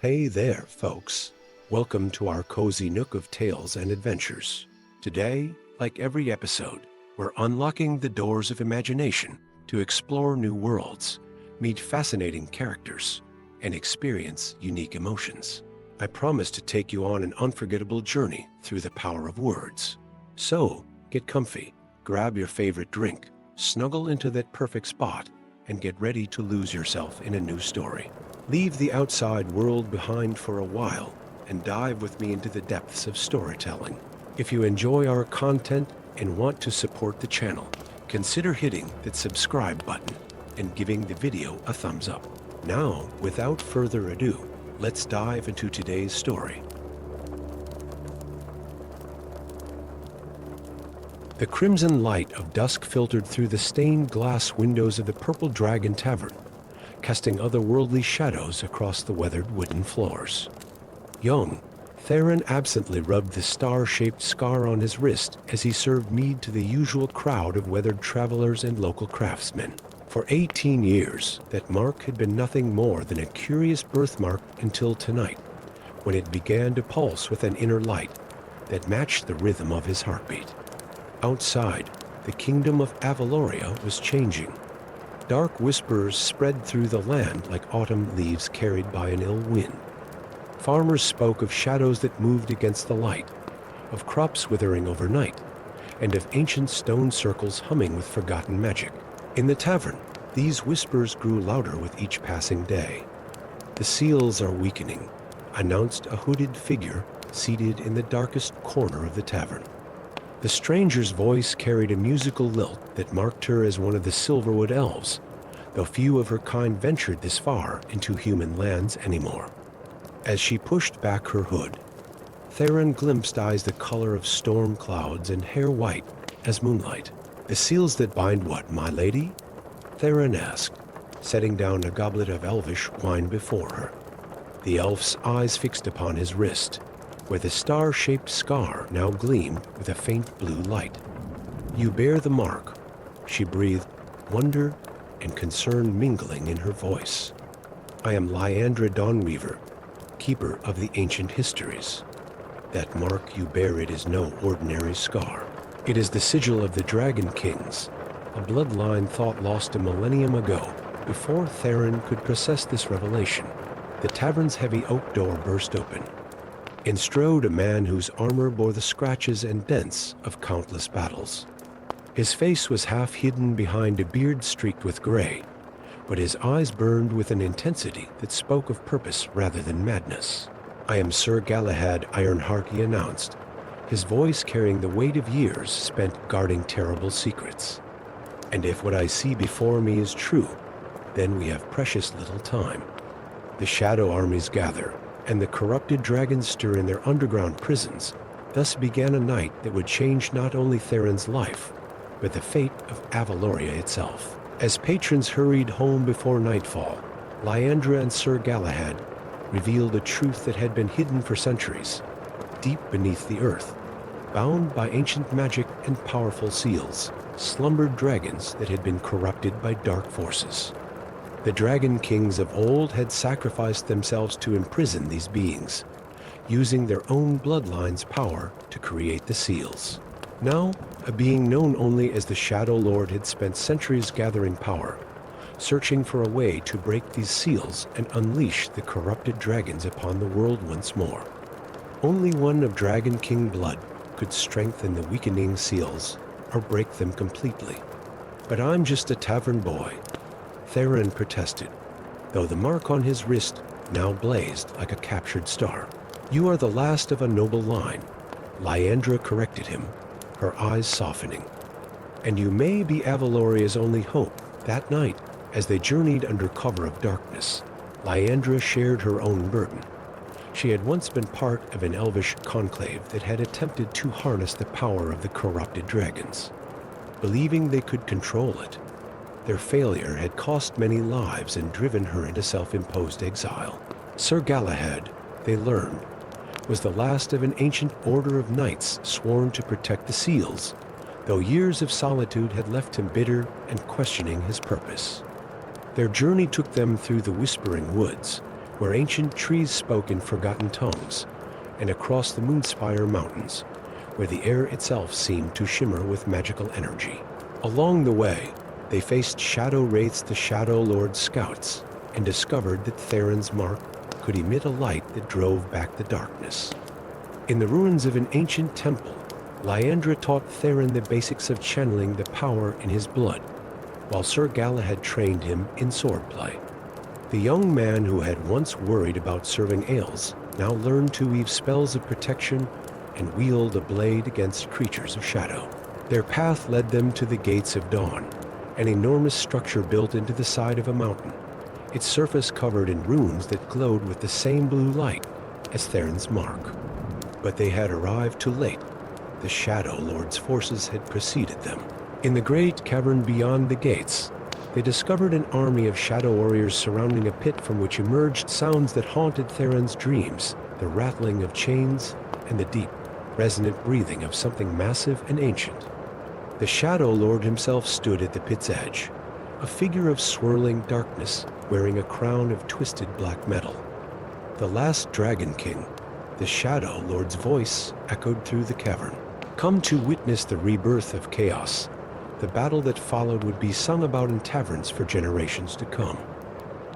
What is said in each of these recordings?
Hey there, folks. Welcome to our cozy nook of tales and adventures. Today, like every episode, we're unlocking the doors of imagination to explore new worlds, meet fascinating characters, and experience unique emotions. I promise to take you on an unforgettable journey through the power of words. So, get comfy, grab your favorite drink, snuggle into that perfect spot, and get ready to lose yourself in a new story. Leave the outside world behind for a while and dive with me into the depths of storytelling. If you enjoy our content and want to support the channel, consider hitting that subscribe button and giving the video a thumbs up. Now, without further ado, let's dive into today's story. The crimson light of dusk filtered through the stained glass windows of the Purple Dragon Tavern, casting otherworldly shadows across the weathered wooden floors. Young, Tavern absently rubbed the star-shaped scar on his wrist as he served mead to the usual crowd of weathered travelers and local craftsmen. For 18 years, that mark had been nothing more than a curious birthmark until tonight, when it began to pulse with an inner light that matched the rhythm of his heartbeat. Outside, the kingdom of Avaloria was changing. Dark whispers spread through the land like autumn leaves carried by an ill wind. Farmers spoke of shadows that moved against the light, of crops withering overnight, and of ancient stone circles humming with forgotten magic. In the tavern, these whispers grew louder with each passing day. "The seals are weakening," announced a hooded figure seated in the darkest corner of the tavern. The stranger's voice carried a musical lilt that marked her as one of the Silverwood elves, though few of her kind ventured this far into human lands anymore. As she pushed back her hood, Theron glimpsed eyes the color of storm clouds and hair white as moonlight. "The seals that bind what, my lady?" Theron asked, setting down a goblet of elvish wine before her. The elf's eyes fixed upon his wrist, where the star-shaped scar now gleamed with a faint blue light. "You bear the mark," she breathed, wonder and concern mingling in her voice. "I am Lyandra Dawnweaver, keeper of the ancient histories. That mark you bear, it is no ordinary scar. It is the sigil of the Dragon Kings, a bloodline thought lost a millennium ago." Before Theron could process this revelation, the tavern's heavy oak door burst open, and strode a man whose armor bore the scratches and dents of countless battles. His face was half hidden behind a beard streaked with gray, but his eyes burned with an intensity that spoke of purpose rather than madness. "I am Sir Galahad Ironheart," he announced, his voice carrying the weight of years spent guarding terrible secrets. "And if what I see before me is true, then we have precious little time. The shadow armies gather, and the corrupted dragons stir in their underground prisons. Thus began a night that would change not only Theron's life, but the fate of Avaloria itself." As patrons hurried home before nightfall, Lyandra and Sir Galahad revealed a truth that had been hidden for centuries. Deep beneath the earth, bound by ancient magic and powerful seals, slumbered dragons that had been corrupted by dark forces. The Dragon Kings of old had sacrificed themselves to imprison these beings, using their own bloodline's power to create the seals. Now, a being known only as the Shadow Lord had spent centuries gathering power, searching for a way to break these seals and unleash the corrupted dragons upon the world once more. Only one of Dragon King blood could strengthen the weakening seals or break them completely. "But I'm just a tavern boy," Theron protested, though the mark on his wrist now blazed like a captured star. "You are the last of a noble line," Lyandra corrected him, her eyes softening. "And you may be Avaloria's only hope." That night, as they journeyed under cover of darkness, Lyandra shared her own burden. She had once been part of an elvish conclave that had attempted to harness the power of the corrupted dragons. Believing they could control it, their failure had cost many lives and driven her into self-imposed exile. Sir Galahad, they learned, was the last of an ancient order of knights sworn to protect the seals, though years of solitude had left him bitter and questioning his purpose. Their journey took them through the Whispering Woods, where ancient trees spoke in forgotten tongues, and across the Moonspire Mountains, where the air itself seemed to shimmer with magical energy. Along the way, they faced Shadow Wraiths, the Shadow Lord's scouts, and discovered that Theron's mark could emit a light that drove back the darkness. In the ruins of an ancient temple, Liandra taught Theron the basics of channeling the power in his blood, while Sir Galahad trained him in swordplay. The young man who had once worried about serving ales now learned to weave spells of protection and wield a blade against creatures of shadow. Their path led them to the Gates of Dawn, an enormous structure built into the side of a mountain, its surface covered in runes that glowed with the same blue light as Theron's mark. But they had arrived too late. The Shadow Lord's forces had preceded them. In the great cavern beyond the gates, they discovered an army of shadow warriors surrounding a pit from which emerged sounds that haunted Theron's dreams, the rattling of chains and the deep, resonant breathing of something massive and ancient. The Shadow Lord himself stood at the pit's edge, a figure of swirling darkness wearing a crown of twisted black metal. The last Dragon King, the Shadow Lord's voice echoed through the cavern. Come to witness the rebirth of chaos. The battle that followed would be sung about in taverns for generations to come.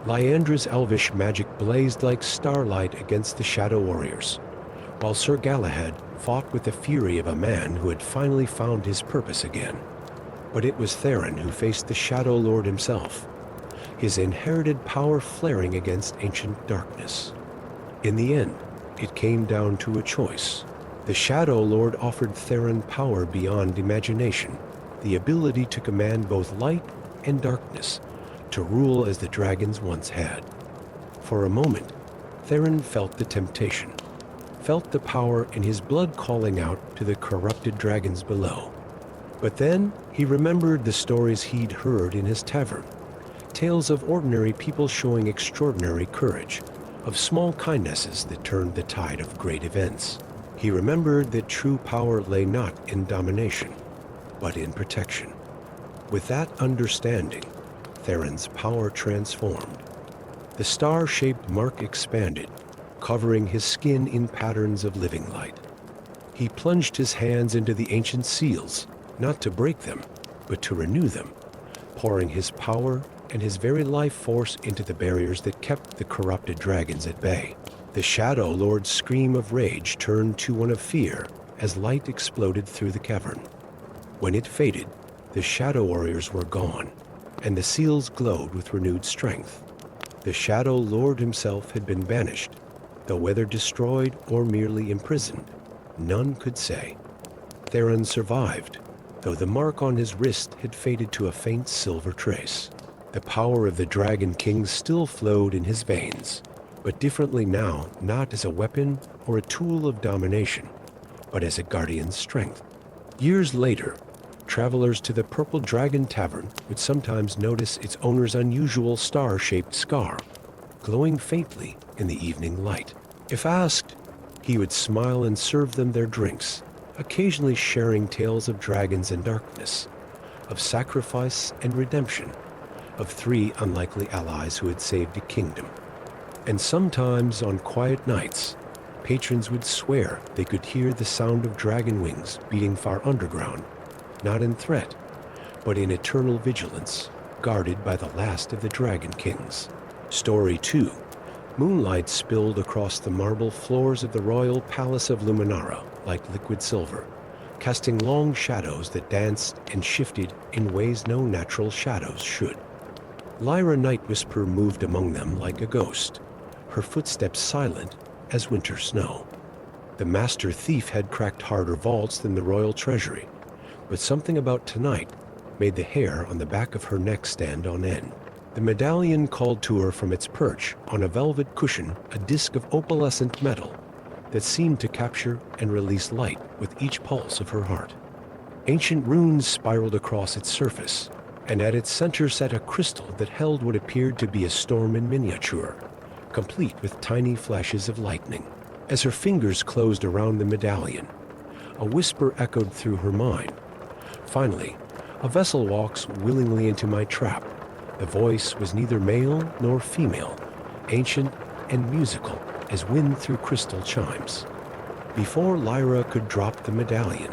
Liandra's elvish magic blazed like starlight against the Shadow Warriors, while Sir Galahad fought with the fury of a man who had finally found his purpose again. But it was Theron who faced the Shadow Lord himself, his inherited power flaring against ancient darkness. In the end, it came down to a choice. The Shadow Lord offered Theron power beyond imagination, the ability to command both light and darkness, to rule as the dragons once had. For a moment, Theron felt the temptation, felt the power in his blood calling out to the corrupted dragons below. But then he remembered the stories he'd heard in his tavern, tales of ordinary people showing extraordinary courage, of small kindnesses that turned the tide of great events. He remembered that true power lay not in domination, but in protection. With that understanding, Theron's power transformed. The star-shaped mark expanded, covering his skin in patterns of living light. He plunged his hands into the ancient seals, not to break them, but to renew them, pouring his power and his very life force into the barriers that kept the corrupted dragons at bay. The Shadow Lord's scream of rage turned to one of fear as light exploded through the cavern. When it faded, the Shadow Warriors were gone, and the seals glowed with renewed strength. The Shadow Lord himself had been banished, though whether destroyed or merely imprisoned, none could say. Theron survived, though the mark on his wrist had faded to a faint silver trace. The power of the Dragon King still flowed in his veins, but differently now, not as a weapon or a tool of domination, but as a guardian's strength. Years later, travelers to the Purple Dragon Tavern would sometimes notice its owner's unusual star-shaped scar, glowing faintly in the evening light. If asked, he would smile and serve them their drinks, occasionally sharing tales of dragons and darkness, of sacrifice and redemption, of three unlikely allies who had saved a kingdom. And sometimes on quiet nights, patrons would swear they could hear the sound of dragon wings beating far underground, not in threat, but in eternal vigilance, guarded by the last of the Dragon Kings. Story 2. Moonlight spilled across the marble floors of the royal palace of Luminara like liquid silver, casting long shadows that danced and shifted in ways no natural shadows should. Lyra Nightwhisper moved among them like a ghost, her footsteps silent as winter snow. The master thief had cracked harder vaults than the royal treasury, but something about tonight made the hair on the back of her neck stand on end. The medallion called to her from its perch on a velvet cushion a disk of opalescent metal that seemed to capture and release light with each pulse of her heart. Ancient runes spiraled across its surface, and at its center sat a crystal that held what appeared to be a storm in miniature, complete with tiny flashes of lightning. As her fingers closed around the medallion, a whisper echoed through her mind. Finally, a vessel walks willingly into my trap. The voice was neither male nor female, ancient and musical as wind through crystal chimes. Before Lyra could drop the medallion,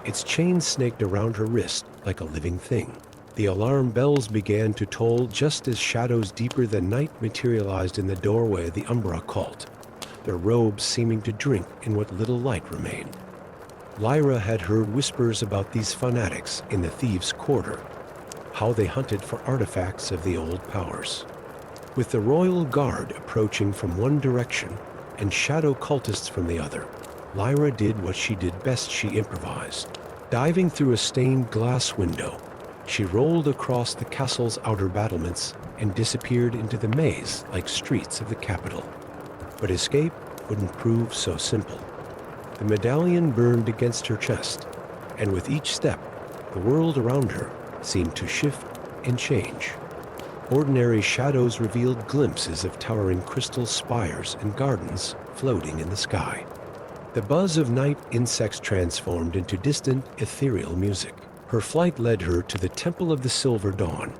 its chain snaked around her wrist like a living thing. The alarm bells began to toll just as shadows deeper than night materialized in the doorway of the Umbra cult, their robes seeming to drink in what little light remained. Lyra had heard whispers about these fanatics in the Thieves' Quarter, how they hunted for artifacts of the old powers. With the royal guard approaching from one direction and shadow cultists from the other, Lyra did what she did best: she improvised. Diving through a stained glass window, she rolled across the castle's outer battlements and disappeared into the maze-like streets of the capital. But escape wouldn't prove so simple. The medallion burned against her chest, and with each step, the world around her seemed to shift and change. Ordinary shadows revealed glimpses of towering crystal spires and gardens floating in the sky. The buzz of night insects transformed into distant, ethereal music. Her flight led her to the Temple of the Silver Dawn,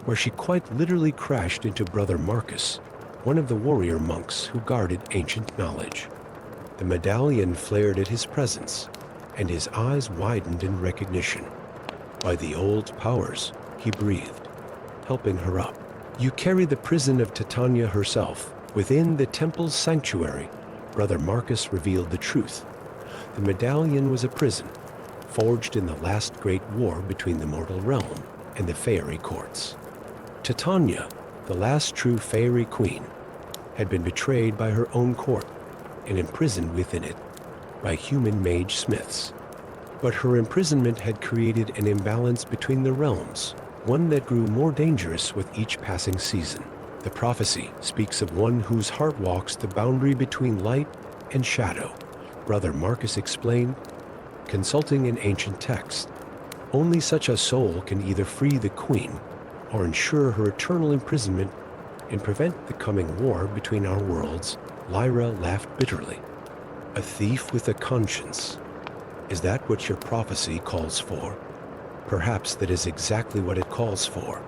where she quite literally crashed into Brother Marcus, one of the warrior monks who guarded ancient knowledge. The medallion flared at his presence, and his eyes widened in recognition. By the old powers, he breathed, helping her up. You carry the prison of Titania herself. Within the temple's sanctuary, Brother Marcus revealed the truth. The medallion was a prison, forged in the last great war between the mortal realm and the fairy courts. Titania, the last true fairy queen, had been betrayed by her own court and imprisoned within it by human mage smiths. But her imprisonment had created an imbalance between the realms, one that grew more dangerous with each passing season. The prophecy speaks of one whose heart walks the boundary between light and shadow, Brother Marcus explained, consulting an ancient text. Only such a soul can either free the queen or ensure her eternal imprisonment and prevent the coming war between our worlds. Lyra laughed bitterly. A thief with a conscience. Is that what your prophecy calls for? Perhaps that is exactly what it calls for.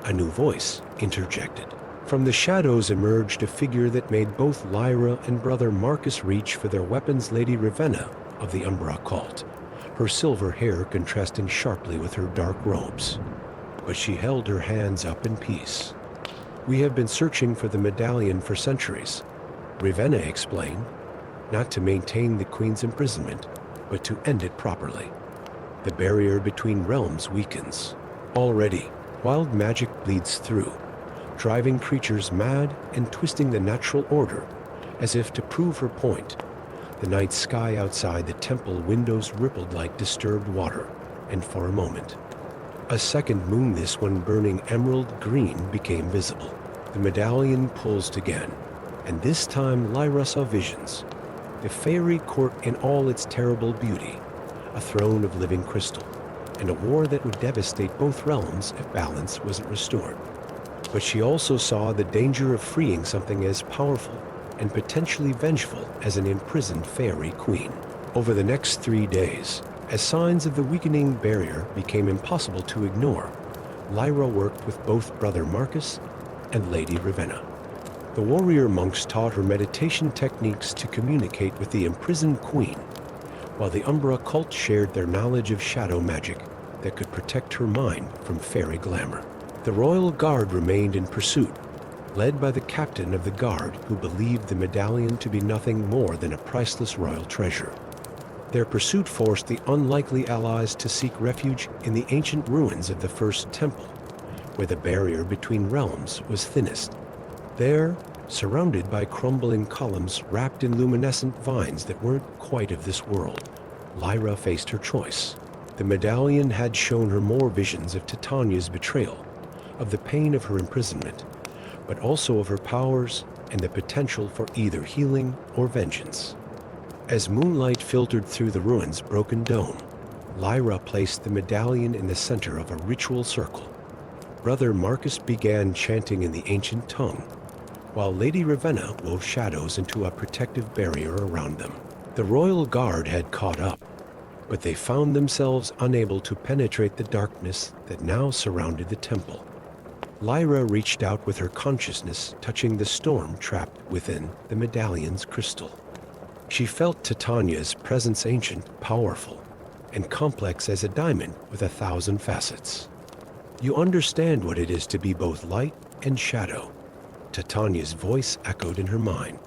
A new voice interjected. From the shadows emerged a figure that made both Lyra and Brother Marcus reach for their weapons. Lady Ravenna of the Umbra cult, her silver hair contrasting sharply with her dark robes. But she held her hands up in peace. We have been searching for the medallion for centuries, Ravenna explained, not to maintain the queen's imprisonment, but to end it properly. The barrier between realms weakens. Already, wild magic bleeds through, driving creatures mad and twisting the natural order, as if to prove her point. The night sky outside the temple windows rippled like disturbed water, and for a moment, a second moon, this one burning emerald green, became visible. The medallion pulsed again, and this time Lyra saw visions. The fairy court in all its terrible beauty, a throne of living crystal, and a war that would devastate both realms if balance wasn't restored. But she also saw the danger of freeing something as powerful and potentially vengeful as an imprisoned fairy queen. Over the next 3 days, as signs of the weakening barrier became impossible to ignore, Lyra worked with both Brother Marcus and Lady Ravenna. The warrior monks taught her meditation techniques to communicate with the imprisoned queen, while the Umbra cult shared their knowledge of shadow magic that could protect her mind from fairy glamour. The royal guard remained in pursuit, led by the captain of the guard who believed the medallion to be nothing more than a priceless royal treasure. Their pursuit forced the unlikely allies to seek refuge in the ancient ruins of the First Temple, where the barrier between realms was thinnest. There, surrounded by crumbling columns wrapped in luminescent vines that weren't quite of this world, Lyra faced her choice. The medallion had shown her more visions of Titania's betrayal, of the pain of her imprisonment, but also of her powers and the potential for either healing or vengeance. As moonlight filtered through the ruins' broken dome, Lyra placed the medallion in the center of a ritual circle. Brother Marcus began chanting in the ancient tongue, while Lady Ravenna wove shadows into a protective barrier around them. The royal guard had caught up, but they found themselves unable to penetrate the darkness that now surrounded the temple. Lyra reached out with her consciousness touching the storm trapped within the medallion's crystal. She felt Titania's presence ancient, powerful, and complex as a diamond with 1,000 facets. You understand what it is to be both light and shadow. Titania's voice echoed in her mind.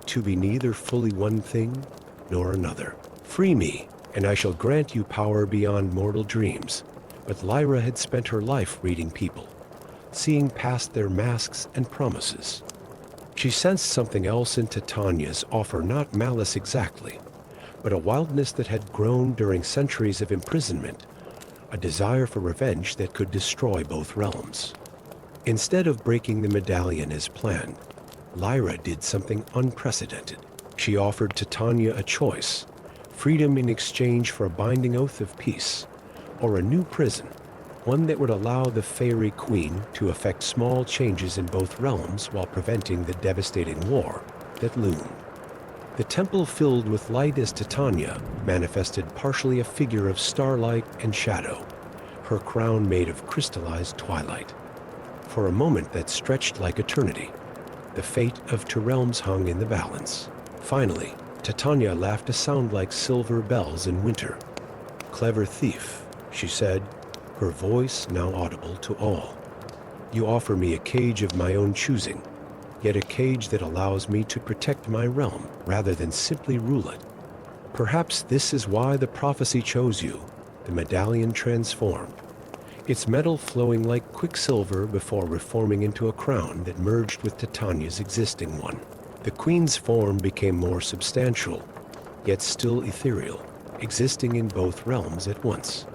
To be neither fully one thing nor another. Free me, and I shall grant you power beyond mortal dreams. But Lyra had spent her life reading people, seeing past their masks and promises. She sensed something else in Titania's offer, not malice exactly, but a wildness that had grown during centuries of imprisonment, a desire for revenge that could destroy both realms. Instead of breaking the medallion as planned, Lyra did something unprecedented. She offered Titania a choice: freedom in exchange for a binding oath of peace, or a new prison, one that would allow the Fairy Queen to effect small changes in both realms while preventing the devastating war that loomed. The temple filled with light as Titania manifested partially a figure of starlight and shadow, her crown made of crystallized twilight. For a moment that stretched like eternity, the fate of two realms hung in the balance. Finally, Titania laughed a sound like silver bells in winter. "Clever thief," she said, her voice now audible to all. "You offer me a cage of my own choosing, yet a cage that allows me to protect my realm rather than simply rule it. Perhaps this is why the prophecy chose you." The medallion transformed, its metal flowing like quicksilver before reforming into a crown that merged with Titania's existing one. The queen's form became more substantial, yet still ethereal, existing in both realms at once.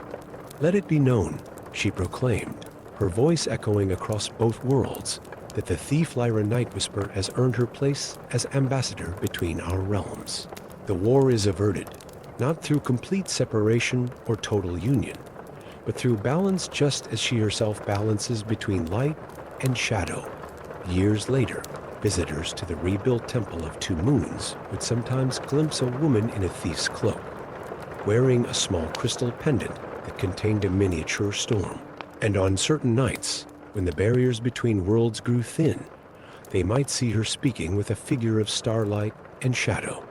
"Let it be known," she proclaimed, her voice echoing across both worlds, "that the thief Lyra Nightwhisper has earned her place as ambassador between our realms. The war is averted, not through complete separation or total union, but through balance, just as she herself balances between light and shadow." Years later, visitors to the rebuilt Temple of Two Moons would sometimes glimpse a woman in a thief's cloak, wearing a small crystal pendant that contained a miniature storm. And on certain nights, when the barriers between worlds grew thin, they might see her speaking with a figure of starlight and shadow,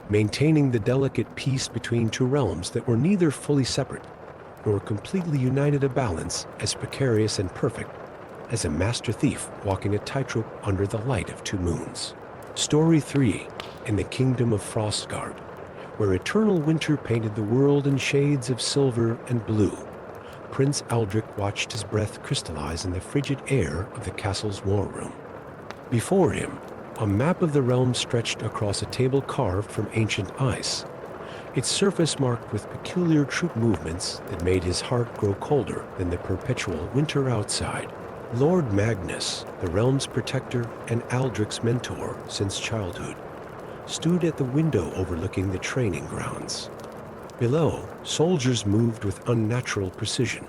maintaining the delicate peace between two realms that were neither fully separate nor completely united, a balance as precarious and perfect as a master thief walking a tightrope under the light of two moons. Story 3, in the Kingdom of Frostguard, where eternal winter painted the world in shades of silver and blue. Prince Aldrich watched his breath crystallize in the frigid air of the castle's war room. Before him, a map of the realm stretched across a table carved from ancient ice, its surface marked with peculiar troop movements that made his heart grow colder than the perpetual winter outside. Lord Magnus, the realm's protector and Aldrich's mentor since childhood, stood at the window overlooking the training grounds. Below, soldiers moved with unnatural precision,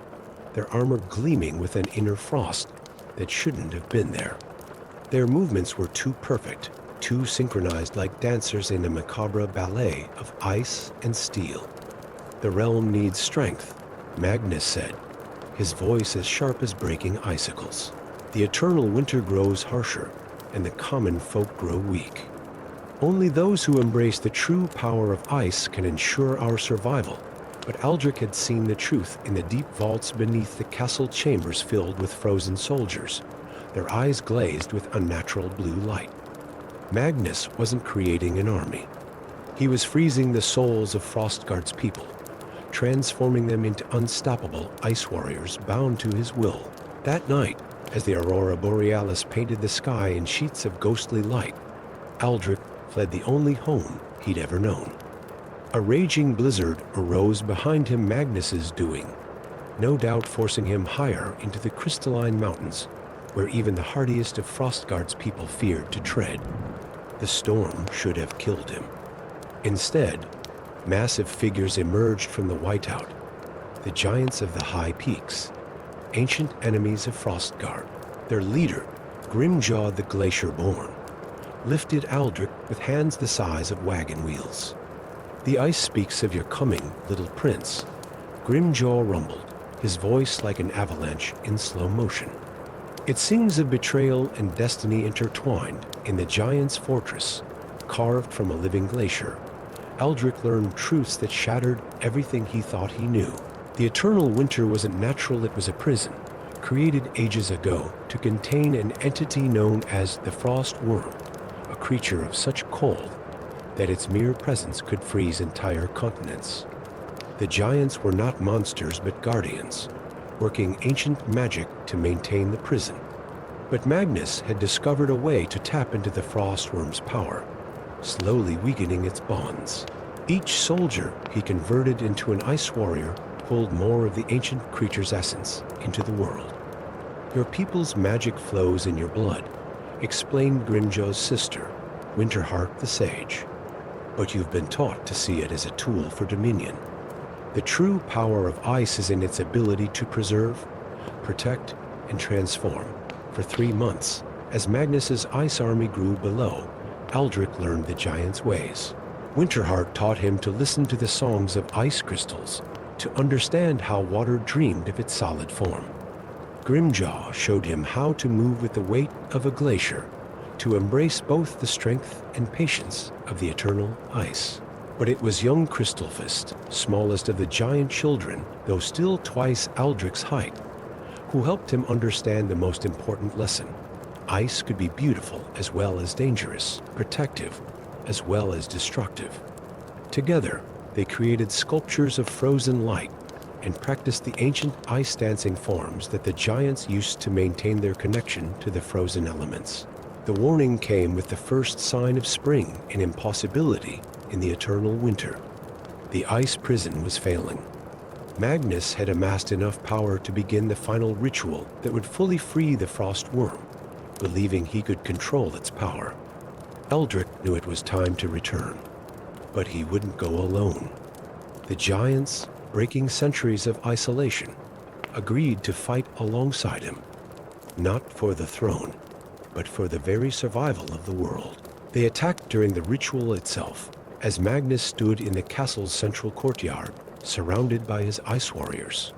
their armor gleaming with an inner frost that shouldn't have been there. Their movements were too perfect, too synchronized, like dancers in a macabre ballet of ice and steel. "The realm needs strength," Magnus said, his voice as sharp as breaking icicles. "The eternal winter grows harsher, and the common folk grow weak. Only those who embrace the true power of ice can ensure our survival." But Aldrich had seen the truth in the deep vaults beneath the castle chambers filled with frozen soldiers, their eyes glazed with unnatural blue light. Magnus wasn't creating an army. He was freezing the souls of Frostguard's people, transforming them into unstoppable ice warriors bound to his will. That night, as the aurora borealis painted the sky in sheets of ghostly light, Aldrich fled the only home he'd ever known. A raging blizzard arose behind him, Magnus's doing, no doubt forcing him higher into the crystalline mountains, where even the hardiest of Frostguard's people feared to tread. The storm should have killed him. Instead, massive figures emerged from the whiteout, the giants of the high peaks, ancient enemies of Frostguard. Their leader, Grimjaw the Glacier-born, lifted Aldrich with hands the size of wagon wheels. "The ice speaks of your coming, little prince," Grimjaw rumbled, his voice like an avalanche in slow motion. It sings of betrayal and destiny intertwined in the giant's fortress, carved from a living glacier. Aldrich learned truths that shattered everything he thought he knew. The eternal winter wasn't natural, it was a prison, created ages ago to contain an entity known as the frost worm, a creature of such cold that its mere presence could freeze entire continents. The giants were not monsters but guardians, working ancient magic to maintain the prison. But Magnus had discovered a way to tap into the frostworm's power, slowly weakening its bonds. Each soldier he converted into an ice warrior pulled more of the ancient creature's essence into the world. Your people's magic flows in your blood, explained Grimjaw's sister, Winterheart the Sage. But you've been taught to see it as a tool for dominion. The true power of ice is in its ability to preserve, protect, and transform. For 3 months, as Magnus's ice army grew below, Aldrich learned the giant's ways. Winterheart taught him to listen to the songs of ice crystals, to understand how water dreamed of its solid form. Grimjaw showed him how to move with the weight of a glacier, to embrace both the strength and patience of the eternal ice. But it was young Crystalfist, smallest of the giant children, though still twice Aldrich's height, who helped him understand the most important lesson. Ice could be beautiful as well as dangerous, protective as well as destructive. Together, they created sculptures of frozen light and practiced the ancient ice dancing forms that the giants used to maintain their connection to the frozen elements. The warning came with the first sign of spring and impossibility in the eternal winter. The ice prison was failing. Magnus had amassed enough power to begin the final ritual that would fully free the frost worm, believing he could control its power. Aldrich knew it was time to return, but he wouldn't go alone. The giants, breaking centuries of isolation, agreed to fight alongside him, not for the throne, but for the very survival of the world. They attacked during the ritual itself, as Magnus stood in the castle's central courtyard, surrounded by his ice warriors.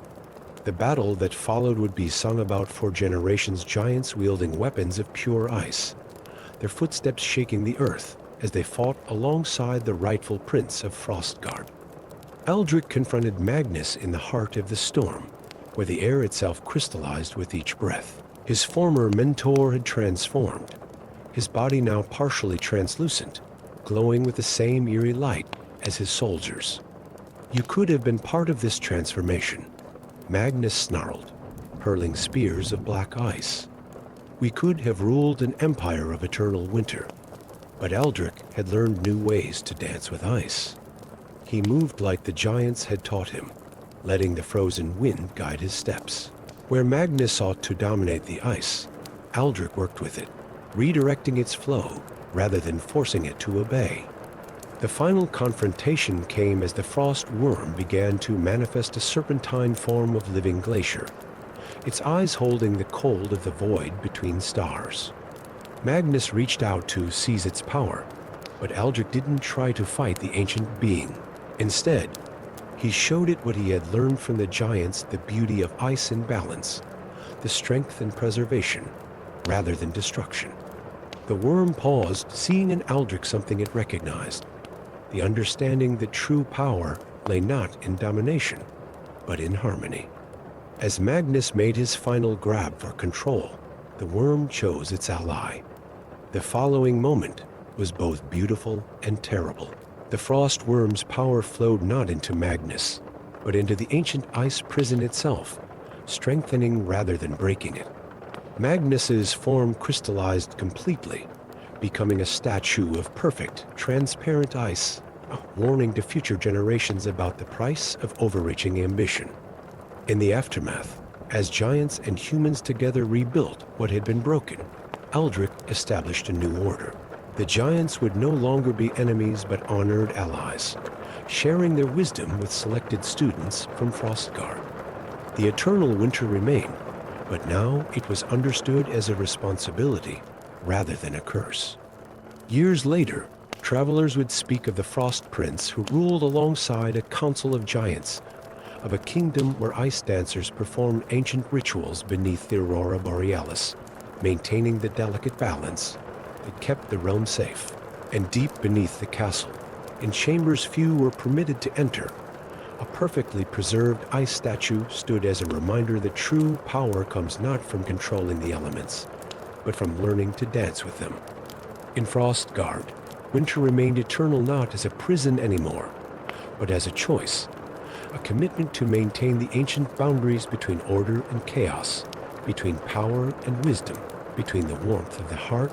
The battle that followed would be sung about for generations, giants wielding weapons of pure ice, their footsteps shaking the earth as they fought alongside the rightful prince of Frostgard. Aldrich confronted Magnus in the heart of the storm, where the air itself crystallized with each breath. His former mentor had transformed, his body now partially translucent, glowing with the same eerie light as his soldiers. You could have been part of this transformation, Magnus snarled, hurling spears of black ice. We could have ruled an empire of eternal winter, but Aldrich had learned new ways to dance with ice. He moved like the giants had taught him, letting the frozen wind guide his steps. Where Magnus sought to dominate the ice, Aldrich worked with it, redirecting its flow rather than forcing it to obey. The final confrontation came as the frost worm began to manifest a serpentine form of living glacier, its eyes holding the cold of the void between stars. Magnus reached out to seize its power, but Aldrich didn't try to fight the ancient being. Instead, he showed it what he had learned from the giants, the beauty of ice and balance, the strength and preservation, rather than destruction. The worm paused, seeing in Aldrich something it recognized, the understanding that true power lay not in domination, but in harmony. As Magnus made his final grab for control, the worm chose its ally. The following moment was both beautiful and terrible. The frost worm's power flowed not into Magnus, but into the ancient ice prison itself, strengthening rather than breaking it. Magnus's form crystallized completely, becoming a statue of perfect, transparent ice, a warning to future generations about the price of overreaching ambition. In the aftermath, as giants and humans together rebuilt what had been broken, Aldrich established a new order. The giants would no longer be enemies but honored allies, sharing their wisdom with selected students from Frostgard. The eternal winter remained, but now it was understood as a responsibility rather than a curse. Years later, travelers would speak of the Frost Prince who ruled alongside a council of giants, of a kingdom where ice dancers performed ancient rituals beneath the aurora borealis, maintaining the delicate balance that kept the realm safe. And deep beneath the castle, in chambers few were permitted to enter, a perfectly preserved ice statue stood as a reminder that true power comes not from controlling the elements, but from learning to dance with them. In Frostgard, winter remained eternal not as a prison anymore, but as a choice, a commitment to maintain the ancient boundaries between order and chaos, between power and wisdom, between the warmth of the heart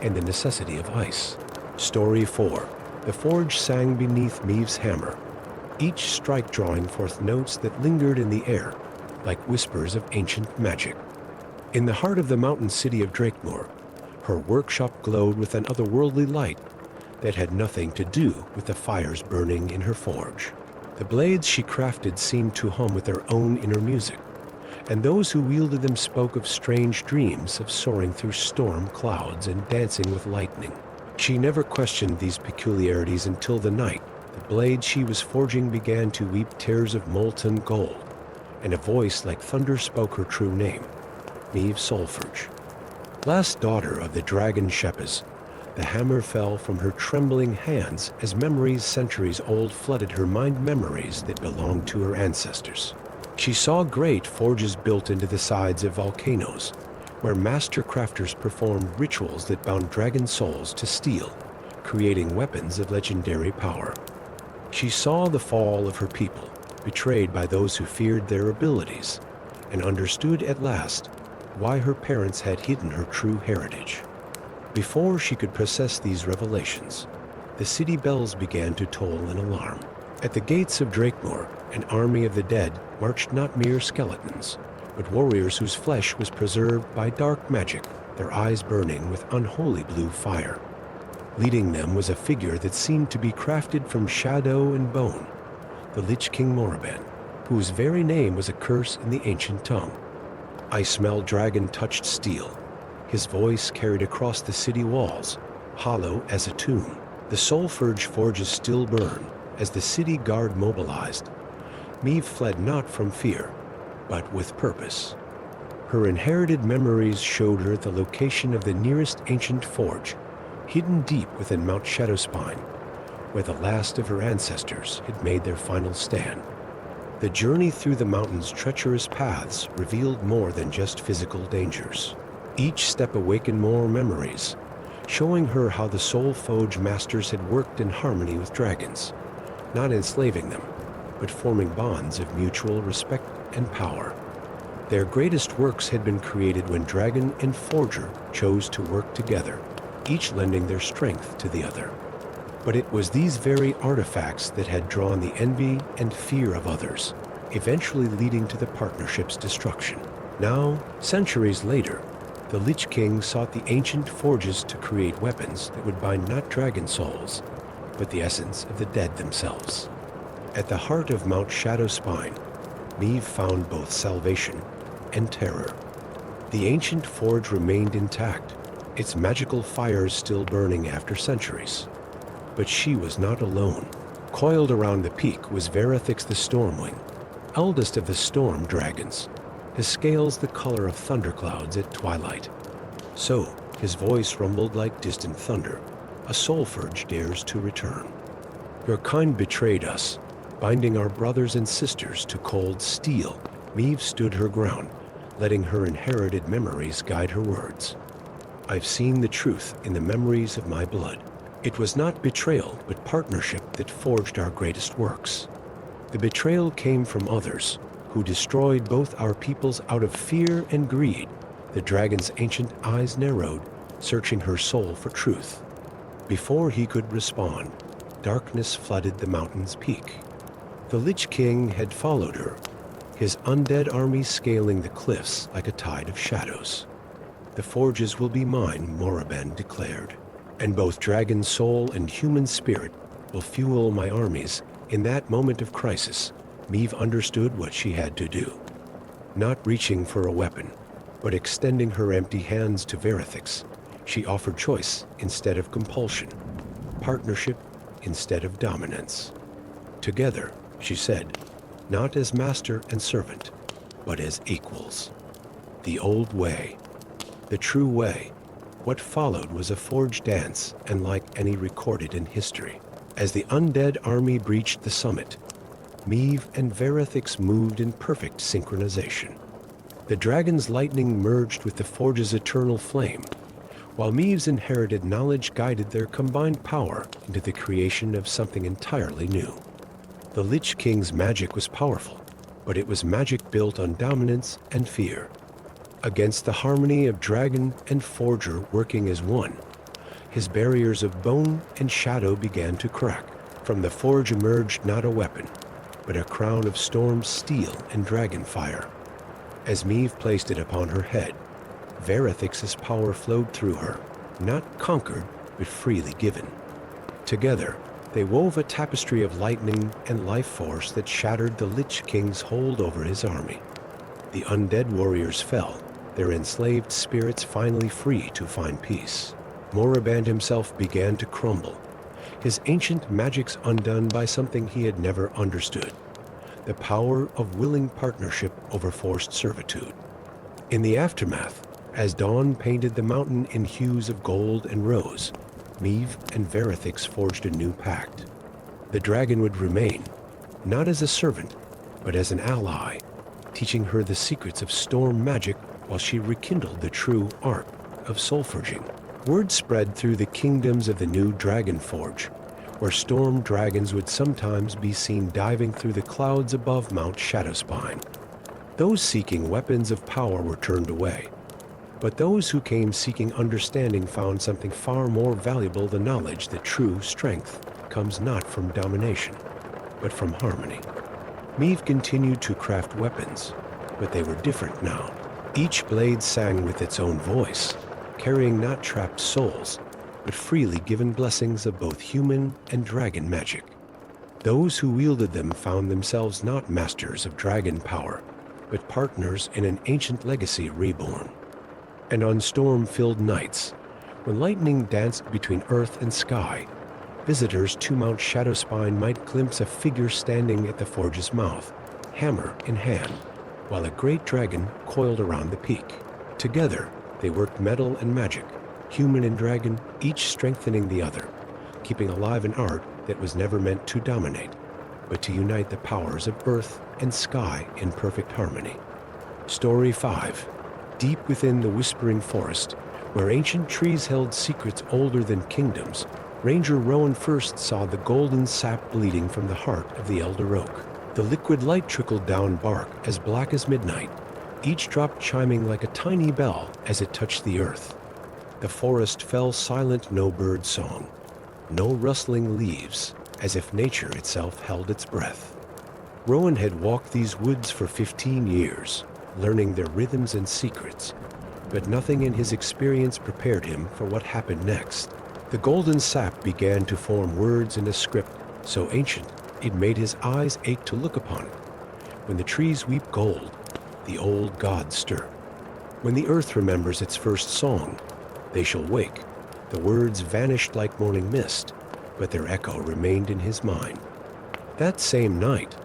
and the necessity of ice. Story 4. The forge sang beneath Maeve's hammer, each strike drawing forth notes that lingered in the air, like whispers of ancient magic. In the heart of the mountain city of Drakemore, her workshop glowed with an otherworldly light that had nothing to do with the fires burning in her forge. The blades she crafted seemed to hum with their own inner music, and those who wielded them spoke of strange dreams of soaring through storm clouds and dancing with lightning. She never questioned these peculiarities until the night the blade she was forging began to weep tears of molten gold, and a voice like thunder spoke her true name, Maeve Solforge. Last daughter of the dragon Shepes, the hammer fell from her trembling hands as memories centuries old flooded her mind, memories that belonged to her ancestors. She saw great forges built into the sides of volcanoes, where master crafters performed rituals that bound dragon souls to steel, creating weapons of legendary power. She saw the fall of her people, betrayed by those who feared their abilities, and understood at last why her parents had hidden her true heritage. Before she could process these revelations, the city bells began to toll an alarm. At the gates of Drakemore, an army of the dead marched not mere skeletons, but warriors whose flesh was preserved by dark magic, their eyes burning with unholy blue fire. Leading them was a figure that seemed to be crafted from shadow and bone, the Lich King Moraband, whose very name was a curse in the ancient tongue. Ice-smell dragon-touched steel, his voice carried across the city walls, hollow as a tomb. The Solforge forges still burn as the city guard mobilized. Maeve fled not from fear, but with purpose. Her inherited memories showed her the location of the nearest ancient forge, hidden deep within Mount Shadowspine, where the last of her ancestors had made their final stand. The journey through the mountain's treacherous paths revealed more than just physical dangers. Each step awakened more memories, showing her how the Soul Forge masters had worked in harmony with dragons, not enslaving them, but forming bonds of mutual respect and power. Their greatest works had been created when dragon and forger chose to work together, each lending their strength to the other. But it was these very artifacts that had drawn the envy and fear of others, eventually leading to the partnership's destruction. Now, centuries later, the Lich King sought the ancient forges to create weapons that would bind not dragon souls, but the essence of the dead themselves. At the heart of Mount Shadowspine, Maeve found both salvation and terror. The ancient forge remained intact, its magical fires still burning after centuries. But she was not alone. Coiled around the peak was Verethix the Stormwing, eldest of the storm dragons, his scales the color of thunderclouds at twilight. So, his voice rumbled like distant thunder. A Solforge dares to return. Your kind betrayed us, binding our brothers and sisters to cold steel. Maeve stood her ground, letting her inherited memories guide her words. I've seen the truth in the memories of my blood. It was not betrayal, but partnership that forged our greatest works. The betrayal came from others, who destroyed both our peoples out of fear and greed. The dragon's ancient eyes narrowed, searching her soul for truth. Before he could respond, darkness flooded the mountain's peak. The Lich King had followed her, his undead army scaling the cliffs like a tide of shadows. The forges will be mine, Moraband declared, and both dragon soul and human spirit will fuel my armies. In that moment of crisis, Maeve understood what she had to do. Not reaching for a weapon, but extending her empty hands to Verethix, she offered choice instead of compulsion, partnership instead of dominance. Together, she said, not as master and servant, but as equals. The old way, the true way. What followed was a forged dance, unlike any recorded in history. As the undead army breached the summit, Meve and Verethix moved in perfect synchronization. The dragon's lightning merged with the forge's eternal flame, while Meve's inherited knowledge guided their combined power into the creation of something entirely new. The Lich King's magic was powerful, but it was magic built on dominance and fear. Against the harmony of dragon and forger working as one, his barriers of bone and shadow began to crack. From the forge emerged not a weapon, but a crown of storm steel and dragon fire. As Meve placed it upon her head, Verethix's power flowed through her, not conquered, but freely given. Together, they wove a tapestry of lightning and life force that shattered the Lich King's hold over his army. The undead warriors fell, their enslaved spirits finally free to find peace. Moraband himself began to crumble, his ancient magics undone by something he had never understood: the power of willing partnership over forced servitude. In the aftermath, as dawn painted the mountain in hues of gold and rose, Meve and Verethix forged a new pact. The dragon would remain, not as a servant, but as an ally, teaching her the secrets of storm magic while she rekindled the true art of soul forging. Word spread through the kingdoms of the new Dragon Forge, where storm dragons would sometimes be seen diving through the clouds above Mount Shadowspine. Those seeking weapons of power were turned away, but those who came seeking understanding found something far more valuable: the knowledge that true strength comes not from domination, but from harmony. Meve continued to craft weapons, but they were different now. Each blade sang with its own voice, carrying not trapped souls, but freely given blessings of both human and dragon magic. Those who wielded them found themselves not masters of dragon power, but partners in an ancient legacy reborn. And on storm-filled nights, when lightning danced between earth and sky, visitors to Mount Shadowspine might glimpse a figure standing at the forge's mouth, hammer in hand, while a great dragon coiled around the peak. Together, they worked metal and magic, human and dragon, each strengthening the other, keeping alive an art that was never meant to dominate, but to unite the powers of earth and sky in perfect harmony. Story 5. Deep within the whispering forest, where ancient trees held secrets older than kingdoms, Ranger Rowan first saw the golden sap bleeding from the heart of the elder oak. The liquid light trickled down bark as black as midnight, each drop chiming like a tiny bell as it touched the earth. The forest fell silent, no bird song, no rustling leaves, as if nature itself held its breath. Rowan had walked these woods for 15 years, learning their rhythms and secrets, but nothing in his experience prepared him for what happened next. The golden sap began to form words in a script so ancient it made his eyes ache to look upon it. When the trees weep gold, the old gods stir. When the earth remembers its first song, they shall wake. The words vanished like morning mist, but their echo remained in his mind. That same night,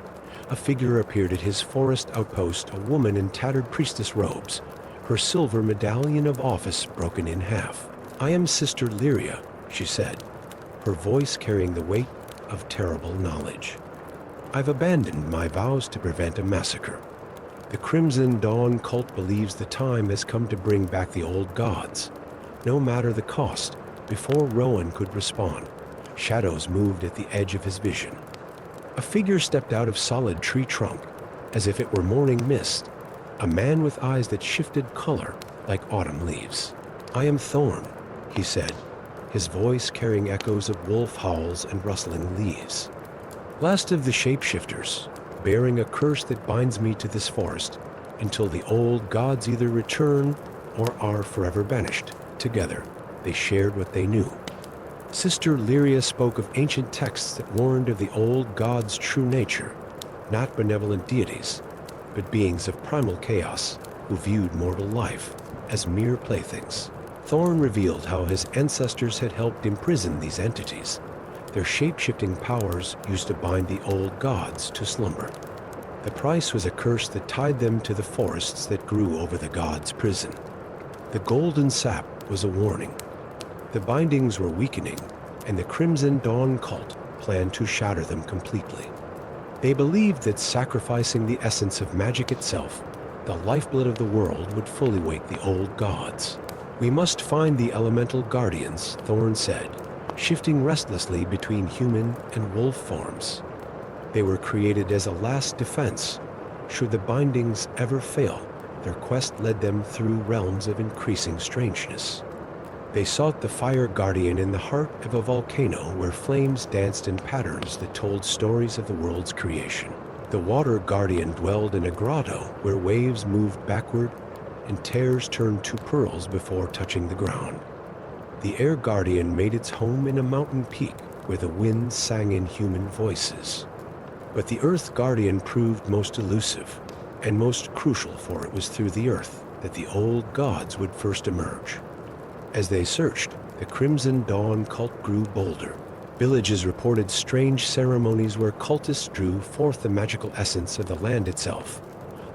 a figure appeared at his forest outpost, a woman in tattered priestess robes, her silver medallion of office broken in half. "I am Sister Lyria," she said, her voice carrying the weight of terrible knowledge. "I've abandoned my vows to prevent a massacre. The Crimson Dawn cult believes the time has come to bring back the old gods, no matter the cost." Before Rowan could respond, shadows moved at the edge of his vision. A figure stepped out of solid tree trunk, as if it were morning mist, a man with eyes that shifted color like autumn leaves. "I am Thorn," he said, his voice carrying echoes of wolf howls and rustling leaves. "Last of the shapeshifters, bearing a curse that binds me to this forest until the old gods either return or are forever banished." Together, they shared what they knew. Sister Lyria spoke of ancient texts that warned of the old gods' true nature, not benevolent deities, but beings of primal chaos who viewed mortal life as mere playthings. Thorn revealed how his ancestors had helped imprison these entities, their shape-shifting powers used to bind the old gods to slumber. The price was a curse that tied them to the forests that grew over the gods' prison. The golden sap was a warning. The bindings were weakening, and the Crimson Dawn cult planned to shatter them completely. They believed that sacrificing the essence of magic itself, the lifeblood of the world, would fully wake the old gods. "We must find the elemental guardians," Thorn said, shifting restlessly between human and wolf forms. They were created as a last defense. Should the bindings ever fail, their quest led them through realms of increasing strangeness. They sought the fire guardian in the heart of a volcano where flames danced in patterns that told stories of the world's creation. The water guardian dwelled in a grotto where waves moved backward and tears turned to pearls before touching the ground. The air guardian made its home in a mountain peak where the winds sang in human voices. But the earth guardian proved most elusive and most crucial, for it was through the earth that the old gods would first emerge. As they searched, the Crimson Dawn cult grew bolder. Villages reported strange ceremonies where cultists drew forth the magical essence of the land itself,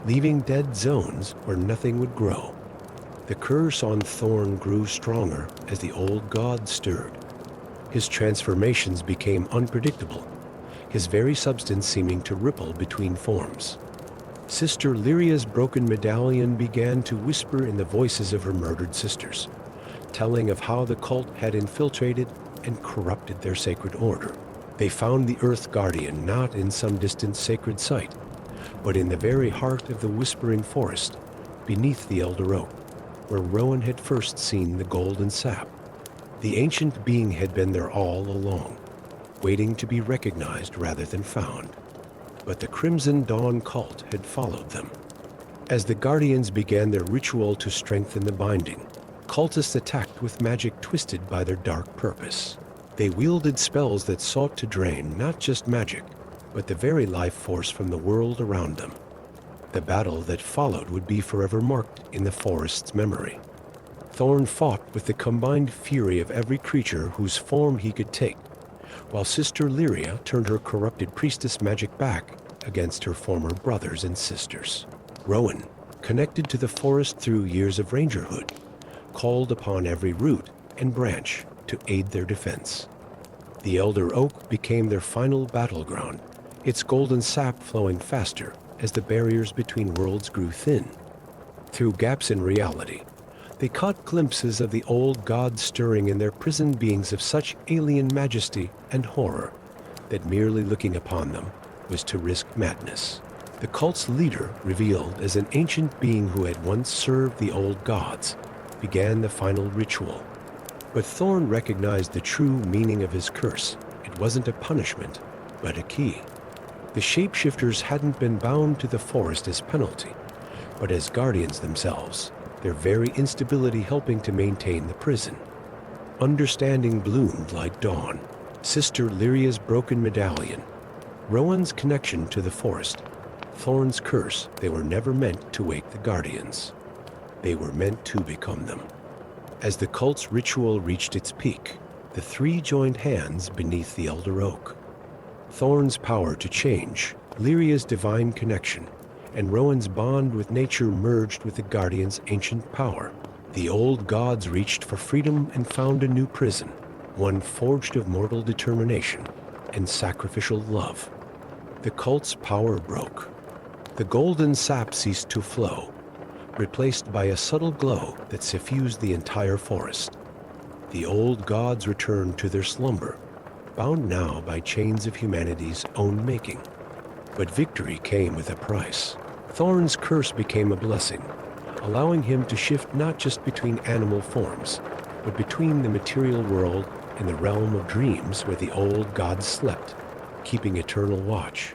leaving dead zones where nothing would grow. The curse on Thorn grew stronger as the old god stirred. His transformations became unpredictable, his very substance seeming to ripple between forms. Sister Lyria's broken medallion began to whisper in the voices of her murdered sisters, telling of how the cult had infiltrated and corrupted their sacred order. They found the Earth Guardian not in some distant sacred site, but in the very heart of the Whispering Forest, beneath the Elder Oak, where Rowan had first seen the golden sap. The ancient being had been there all along, waiting to be recognized rather than found. But the Crimson Dawn cult had followed them. As the Guardians began their ritual to strengthen the binding, cultists attacked with magic twisted by their dark purpose. They wielded spells that sought to drain not just magic, but the very life force from the world around them. The battle that followed would be forever marked in the forest's memory. Thorn fought with the combined fury of every creature whose form he could take, while Sister Lyria turned her corrupted priestess magic back against her former brothers and sisters. Rowan, connected to the forest through years of rangerhood, called upon every root and branch to aid their defense. The Elder Oak became their final battleground, its golden sap flowing faster as the barriers between worlds grew thin. Through gaps in reality, they caught glimpses of the old gods stirring in their prisoned beings of such alien majesty and horror that merely looking upon them was to risk madness. The cult's leader, revealed as an ancient being who had once served the old gods, began the final ritual. But Thorn recognized the true meaning of his curse. It wasn't a punishment, but a key. The shapeshifters hadn't been bound to the forest as penalty, but as guardians themselves, their very instability helping to maintain the prison. Understanding bloomed like dawn. Sister Lyria's broken medallion, Rowan's connection to the forest, Thorn's curse. They were never meant to wake the guardians. They were meant to become them. As the cult's ritual reached its peak, the three joined hands beneath the Elder Oak. Thorn's power to change, Lyria's divine connection, and Rowan's bond with nature merged with the Guardian's ancient power. The old gods reached for freedom and found a new prison, one forged of mortal determination and sacrificial love. The cult's power broke. The golden sap ceased to flow, replaced by a subtle glow that suffused the entire forest. The old gods returned to their slumber, bound now by chains of humanity's own making. But victory came with a price. Thorn's curse became a blessing, allowing him to shift not just between animal forms, but between the material world and the realm of dreams where the old gods slept, keeping eternal watch.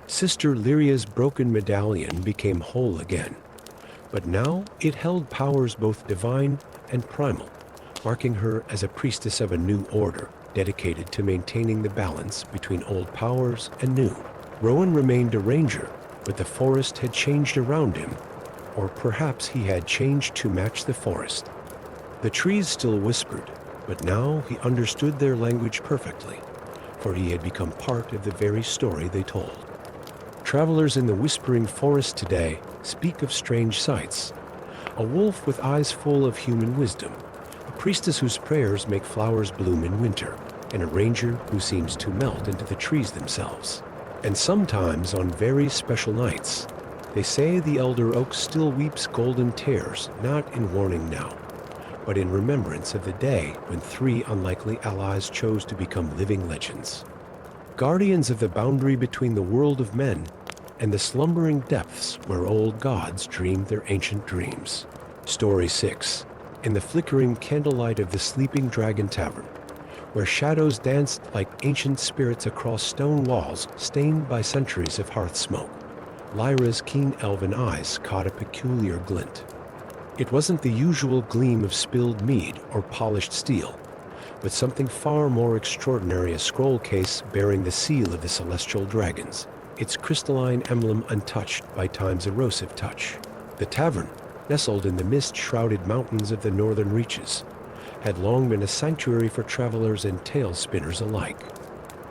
Sister Lyria's broken medallion became whole again, but now it held powers both divine and primal, marking her as a priestess of a new order, dedicated to maintaining the balance between old powers and new. Rowan remained a ranger, but the forest had changed around him, or perhaps he had changed to match the forest. The trees still whispered, but now he understood their language perfectly, for he had become part of the very story they told. Travelers in the whispering forest today speak of strange sights. A wolf with eyes full of human wisdom, a priestess whose prayers make flowers bloom in winter, and a ranger who seems to melt into the trees themselves. And sometimes, on very special nights, they say the elder oak still weeps golden tears, not in warning now, but in remembrance of the day when 3 unlikely allies chose to become living legends. Guardians of the boundary between the world of men and the slumbering depths where old gods dreamed their ancient dreams. Story 6. In the flickering candlelight of the sleeping dragon tavern, where shadows danced like ancient spirits across stone walls stained by centuries of hearth smoke, Lyra's keen elven eyes caught a peculiar glint. It wasn't the usual gleam of spilled mead or polished steel, but something far more extraordinary, a scroll case bearing the seal of the celestial dragons, its crystalline emblem untouched by time's erosive touch. The tavern, nestled in the mist-shrouded mountains of the northern reaches, had long been a sanctuary for travelers and tale spinners alike.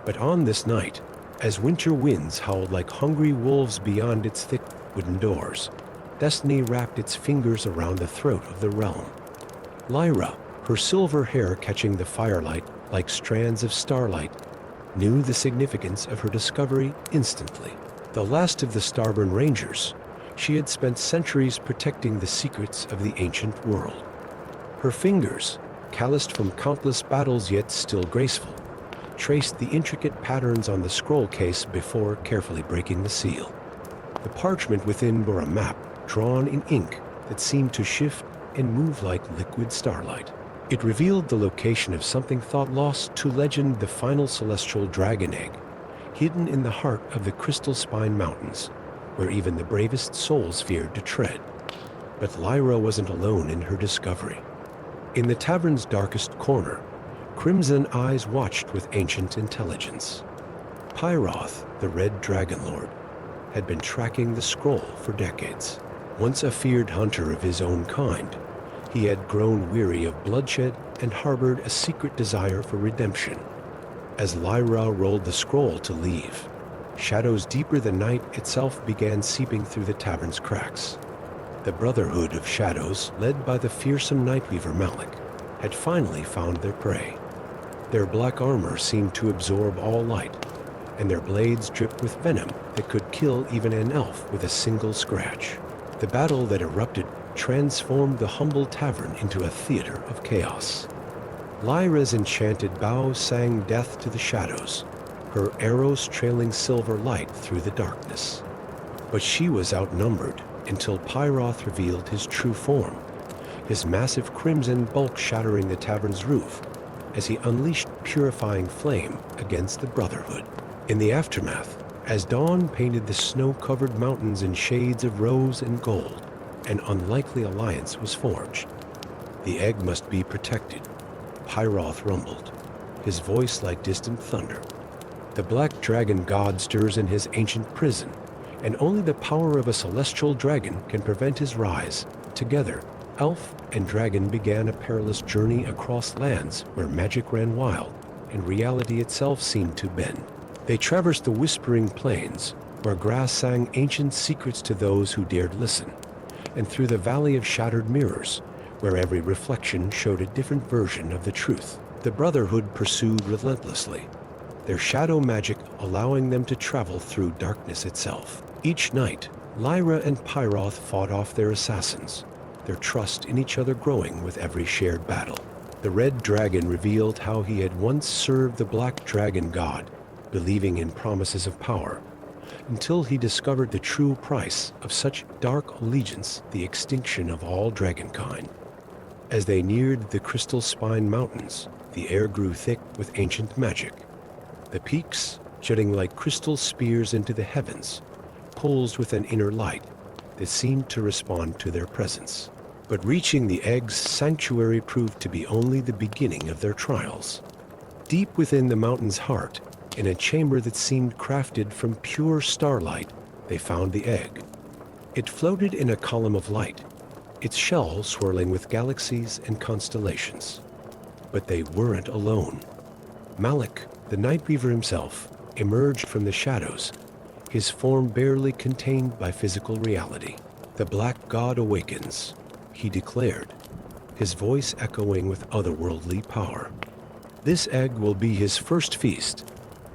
But on this night, as winter winds howled like hungry wolves beyond its thick wooden doors, destiny wrapped its fingers around the throat of the realm. Lyra, her silver hair catching the firelight like strands of starlight, knew the significance of her discovery instantly. The last of the Starburn Rangers, she had spent centuries protecting the secrets of the ancient world. Her fingers, calloused from countless battles yet still graceful, traced the intricate patterns on the scroll case before carefully breaking the seal. The parchment within bore a map drawn in ink that seemed to shift and move like liquid starlight. It revealed the location of something thought lost to legend, the final celestial dragon egg, hidden in the heart of the Crystal Spine Mountains, where even the bravest souls feared to tread. But Lyra wasn't alone in her discovery. In the tavern's darkest corner, crimson eyes watched with ancient intelligence. Pyroth, the Red Dragon Lord, had been tracking the scroll for decades. Once a feared hunter of his own kind, he had grown weary of bloodshed and harbored a secret desire for redemption. As Lyra rolled the scroll to leave, shadows deeper than night itself began seeping through the tavern's cracks. The Brotherhood of Shadows, led by the fearsome Nightweaver Malik, had finally found their prey. Their black armor seemed to absorb all light, and their blades dripped with venom that could kill even an elf with a single scratch. The battle that erupted transformed the humble tavern into a theater of chaos. Lyra's enchanted bow sang death to the shadows, her arrows trailing silver light through the darkness. But she was outnumbered until Pyroth revealed his true form, his massive crimson bulk shattering the tavern's roof as he unleashed purifying flame against the Brotherhood. In the aftermath, as dawn painted the snow-covered mountains in shades of rose and gold, an unlikely alliance was forged. The egg must be protected, Pyroth rumbled, his voice like distant thunder. The black dragon god stirs in his ancient prison, and only the power of a celestial dragon can prevent his rise. Together, elf and dragon began a perilous journey across lands where magic ran wild and reality itself seemed to bend. They traversed the whispering plains, where grass sang ancient secrets to those who dared listen, and through the valley of shattered mirrors, where every reflection showed a different version of the truth. The Brotherhood pursued relentlessly, their shadow magic allowing them to travel through darkness itself. Each night, Lyra and Pyroth fought off their assassins, their trust in each other growing with every shared battle. The Red Dragon revealed how he had once served the Black Dragon god, believing in promises of power, until he discovered the true price of such dark allegiance, the extinction of all dragonkind. As they neared the Crystal Spine Mountains, the air grew thick with ancient magic. The peaks, jutting like crystal spears into the heavens, pulsed with an inner light that seemed to respond to their presence. But reaching the egg's sanctuary proved to be only the beginning of their trials. Deep within the mountain's heart, in a chamber that seemed crafted from pure starlight, they found the egg. It floated in a column of light, its shell swirling with galaxies and constellations. But they weren't alone. Malik, the Nightweaver himself, emerged from the shadows, his form barely contained by physical reality. "The Black God awakens," he declared, his voice echoing with otherworldly power. "This egg will be his first feast,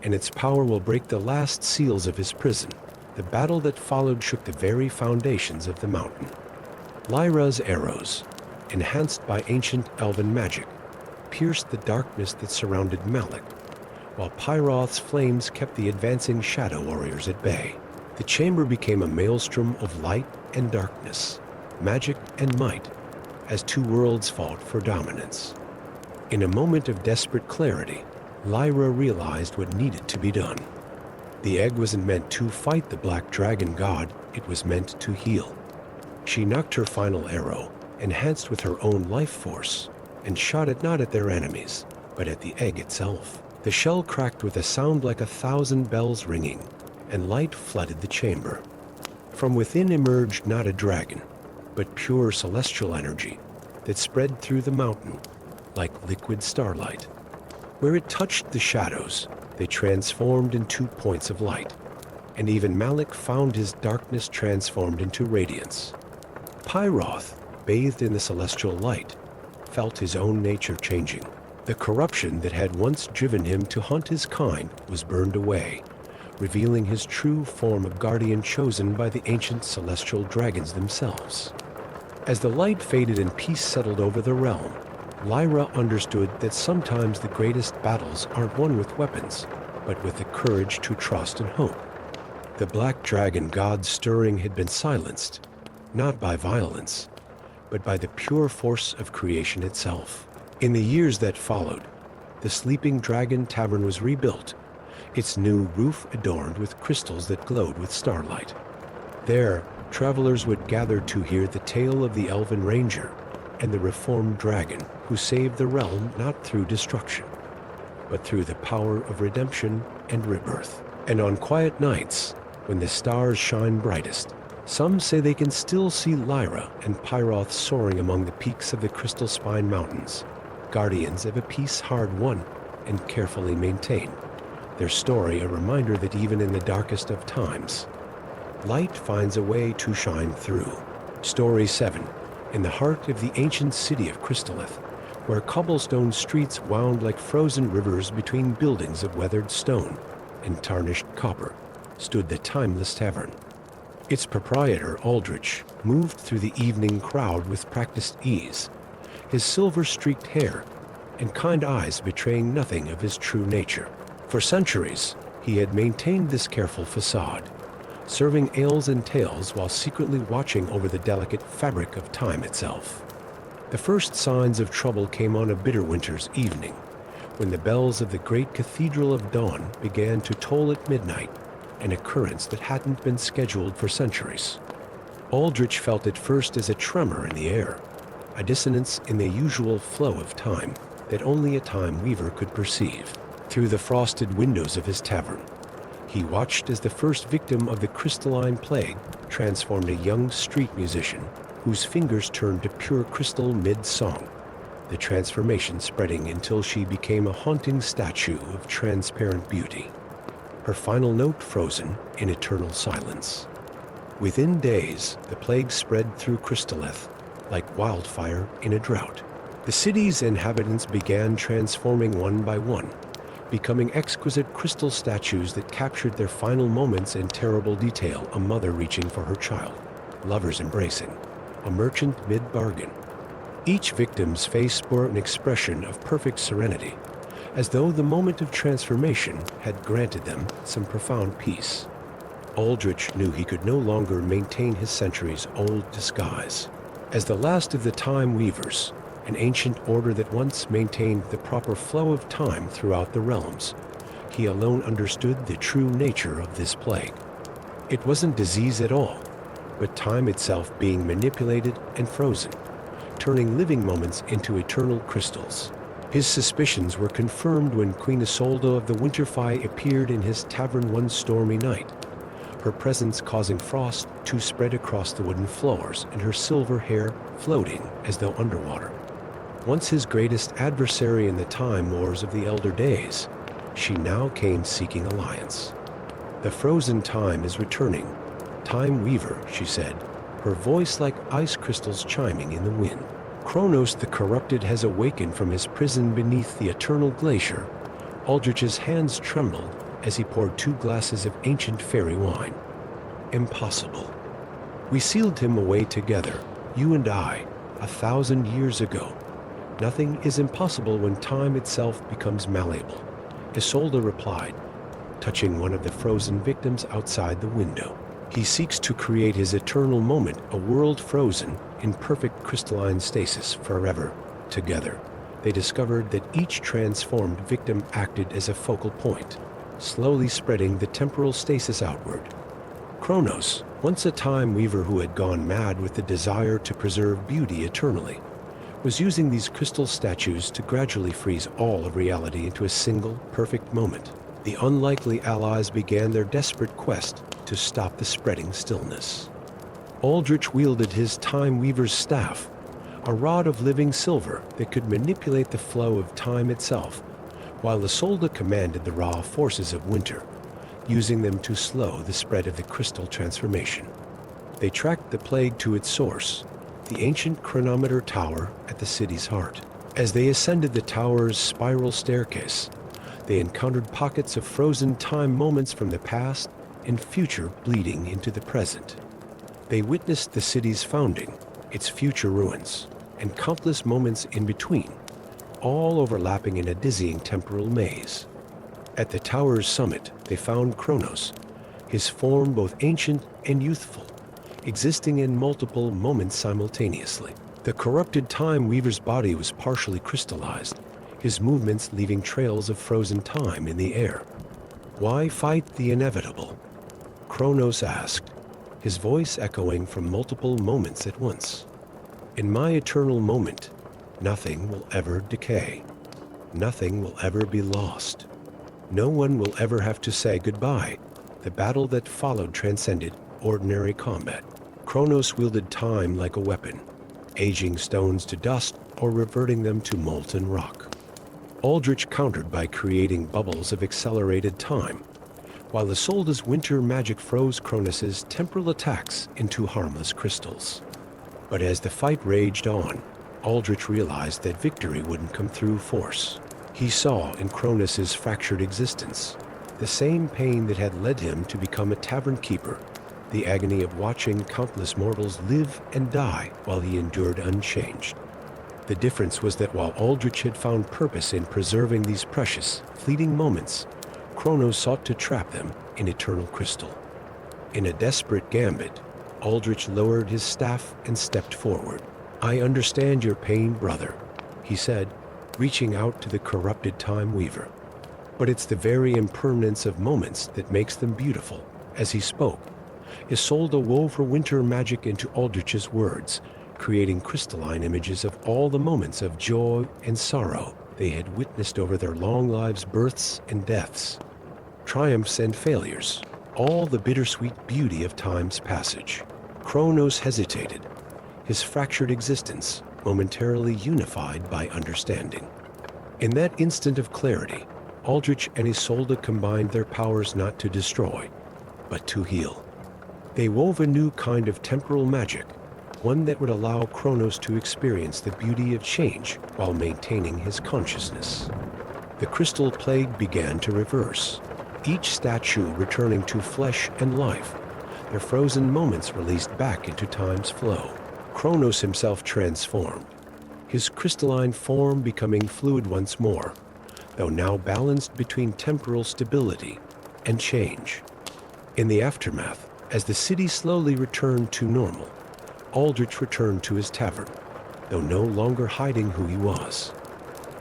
and its power will break the last seals of his prison." The battle that followed shook the very foundations of the mountain. Lyra's arrows, enhanced by ancient elven magic, pierced the darkness that surrounded Malak, while Pyroth's flames kept the advancing shadow warriors at bay. The chamber became a maelstrom of light and darkness, magic and might, as two worlds fought for dominance. In a moment of desperate clarity, Lyra realized what needed to be done. The egg wasn't meant to fight the black dragon god, it was meant to heal. She knocked her final arrow, enhanced with her own life force, and shot it not at their enemies, but at the egg itself. The shell cracked with a sound like 1,000 bells ringing, and light flooded the chamber. From within emerged not a dragon, but pure celestial energy that spread through the mountain like liquid starlight. Where it touched the shadows, they transformed into points of light, and even Malak found his darkness transformed into radiance. Pyroth, bathed in the celestial light, felt his own nature changing. The corruption that had once driven him to hunt his kind was burned away, revealing his true form of guardian chosen by the ancient celestial dragons themselves. As the light faded and peace settled over the realm, Lyra understood that sometimes the greatest battles aren't won with weapons, but with the courage to trust and hope. The black dragon god's stirring had been silenced, not by violence, but by the pure force of creation itself. In the years that followed, the sleeping dragon tavern was rebuilt, its new roof adorned with crystals that glowed with starlight. There, travelers would gather to hear the tale of the elven ranger and the reformed dragon who saved the realm not through destruction, but through the power of redemption and rebirth. And on quiet nights, when the stars shine brightest, some say they can still see Lyra and Pyroth soaring among the peaks of the Crystal Spine Mountains, guardians of a peace hard won and carefully maintained. Their story a reminder that even in the darkest of times, light finds a way to shine through. Story 7. In the heart of the ancient city of Crystallith, where cobblestone streets wound like frozen rivers between buildings of weathered stone and tarnished copper, stood the timeless tavern. Its proprietor, Aldrich, moved through the evening crowd with practiced ease, his silver-streaked hair and kind eyes betraying nothing of his true nature. For centuries, he had maintained this careful facade, serving ales and tales while secretly watching over the delicate fabric of time itself. The first signs of trouble came on a bitter winter's evening, when the bells of the great Cathedral of Dawn began to toll at midnight, an occurrence that hadn't been scheduled for centuries. Aldrich felt it first as a tremor in the air, a dissonance in the usual flow of time that only a time weaver could perceive. Through the frosted windows of his tavern, he watched as the first victim of the crystalline plague transformed a young street musician whose fingers turned to pure crystal mid-song, the transformation spreading until she became a haunting statue of transparent beauty, her final note frozen in eternal silence. Within days, the plague spread through Crystallith like wildfire in a drought. The city's inhabitants began transforming one by one, becoming exquisite crystal statues that captured their final moments in terrible detail, a mother reaching for her child, lovers embracing, a merchant mid-bargain. Each victim's face bore an expression of perfect serenity, as though the moment of transformation had granted them some profound peace. Aldrich knew he could no longer maintain his centuries-old disguise. As the last of the Time Weavers, an ancient order that once maintained the proper flow of time throughout the realms, he alone understood the true nature of this plague. It wasn't disease at all, but time itself being manipulated and frozen, turning living moments into eternal crystals. His suspicions were confirmed when Queen Isolde of the Winterfire appeared in his tavern one stormy night, her presence causing frost to spread across the wooden floors and her silver hair floating as though underwater. Once his greatest adversary in the time wars of the elder days, she now came seeking alliance. The frozen time is returning. Time Weaver, she said, her voice like ice crystals chiming in the wind. Kronos the corrupted has awakened from his prison beneath the eternal glacier. Aldrich's hands trembled as he poured 2 glasses of ancient fairy wine. Impossible. We sealed him away together, you and I, 1,000 years ago. Nothing is impossible when time itself becomes malleable, Isolde replied, touching one of the frozen victims outside the window. He seeks to create his eternal moment, a world frozen in perfect crystalline stasis forever. Together, they discovered that each transformed victim acted as a focal point, slowly spreading the temporal stasis outward. Kronos, once a time weaver who had gone mad with the desire to preserve beauty eternally, was using these crystal statues to gradually freeze all of reality into a single, perfect moment. The unlikely allies began their desperate quest to stop the spreading stillness. Aldrich wielded his Time Weaver's staff, a rod of living silver that could manipulate the flow of time itself, while Isolde commanded the raw forces of winter, using them to slow the spread of the crystal transformation. They tracked the plague to its source, the ancient chronometer tower at the city's heart. As they ascended the tower's spiral staircase, they encountered pockets of frozen time moments from the past and future bleeding into the present. They witnessed the city's founding, its future ruins, and countless moments in between, all overlapping in a dizzying temporal maze. At the tower's summit, they found Kronos, his form both ancient and youthful, existing in multiple moments simultaneously. The corrupted Time Weaver's body was partially crystallized, his movements leaving trails of frozen time in the air. Why fight the inevitable? Kronos asked, his voice echoing from multiple moments at once. In my eternal moment, nothing will ever decay. Nothing will ever be lost. No one will ever have to say goodbye. The battle that followed transcended ordinary combat. Kronos wielded time like a weapon, aging stones to dust or reverting them to molten rock. Aldrich countered by creating bubbles of accelerated time, while Isolde's winter magic froze Kronos's temporal attacks into harmless crystals. But as the fight raged on, Aldrich realized that victory wouldn't come through force. He saw in Kronos's fractured existence the same pain that had led him to become a tavern keeper, the agony of watching countless mortals live and die while he endured unchanged. The difference was that while Aldrich had found purpose in preserving these precious, fleeting moments, Kronos sought to trap them in eternal crystal. In a desperate gambit, Aldrich lowered his staff and stepped forward. I understand your pain, brother, he said, reaching out to the corrupted Time Weaver. But it's the very impermanence of moments that makes them beautiful. As he spoke, Isolde wove her winter magic into Aldrich's words, creating crystalline images of all the moments of joy and sorrow they had witnessed over their long lives, births and deaths, triumphs and failures, all the bittersweet beauty of time's passage. Kronos hesitated, his fractured existence momentarily unified by understanding. In that instant of clarity, Aldrich and Isolde combined their powers not to destroy, but to heal. They wove a new kind of temporal magic, one that would allow Kronos to experience the beauty of change while maintaining his consciousness. The crystal plague began to reverse, each statue returning to flesh and life, their frozen moments released back into time's flow. Kronos himself transformed, his crystalline form becoming fluid once more, though now balanced between temporal stability and change. In the aftermath, as the city slowly returned to normal, Aldrich returned to his tavern, though no longer hiding who he was.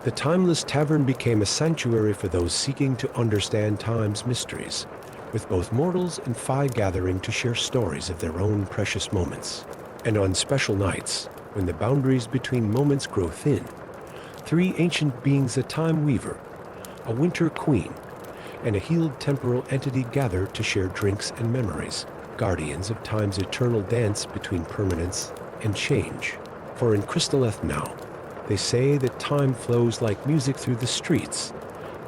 The timeless tavern became a sanctuary for those seeking to understand time's mysteries, with both mortals and fae gathering to share stories of their own precious moments. And on special nights, when the boundaries between moments grow thin, 3 ancient beings, a time weaver, a winter queen, and a healed temporal entity gather to share drinks and memories, guardians of time's eternal dance between permanence and change. For in Crystalleth now, they say that time flows like music through the streets,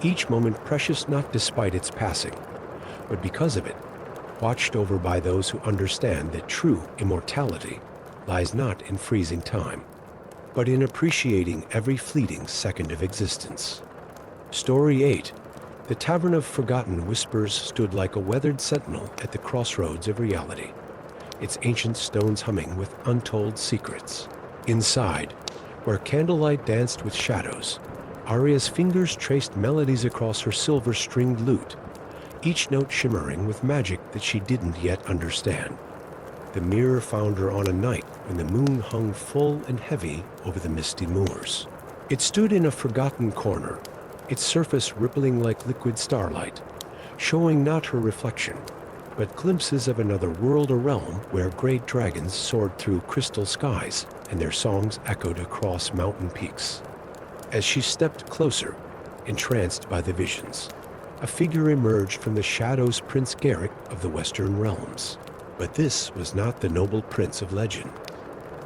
each moment precious not despite its passing, but because of it, watched over by those who understand that true immortality lies not in freezing time, but in appreciating every fleeting second of existence. Story 8. The Tavern of Forgotten Whispers stood like a weathered sentinel at the crossroads of reality, its ancient stones humming with untold secrets. Inside, where candlelight danced with shadows, Arya's fingers traced melodies across her silver-stringed lute, each note shimmering with magic that she didn't yet understand. The mirror found her on a night when the moon hung full and heavy over the misty moors. It stood in a forgotten corner, its surface rippling like liquid starlight, showing not her reflection, but glimpses of another world or realm where great dragons soared through crystal skies and their songs echoed across mountain peaks. As she stepped closer, entranced by the visions, a figure emerged from the shadows, Prince Garrick of the Western Realms. But this was not the noble prince of legend.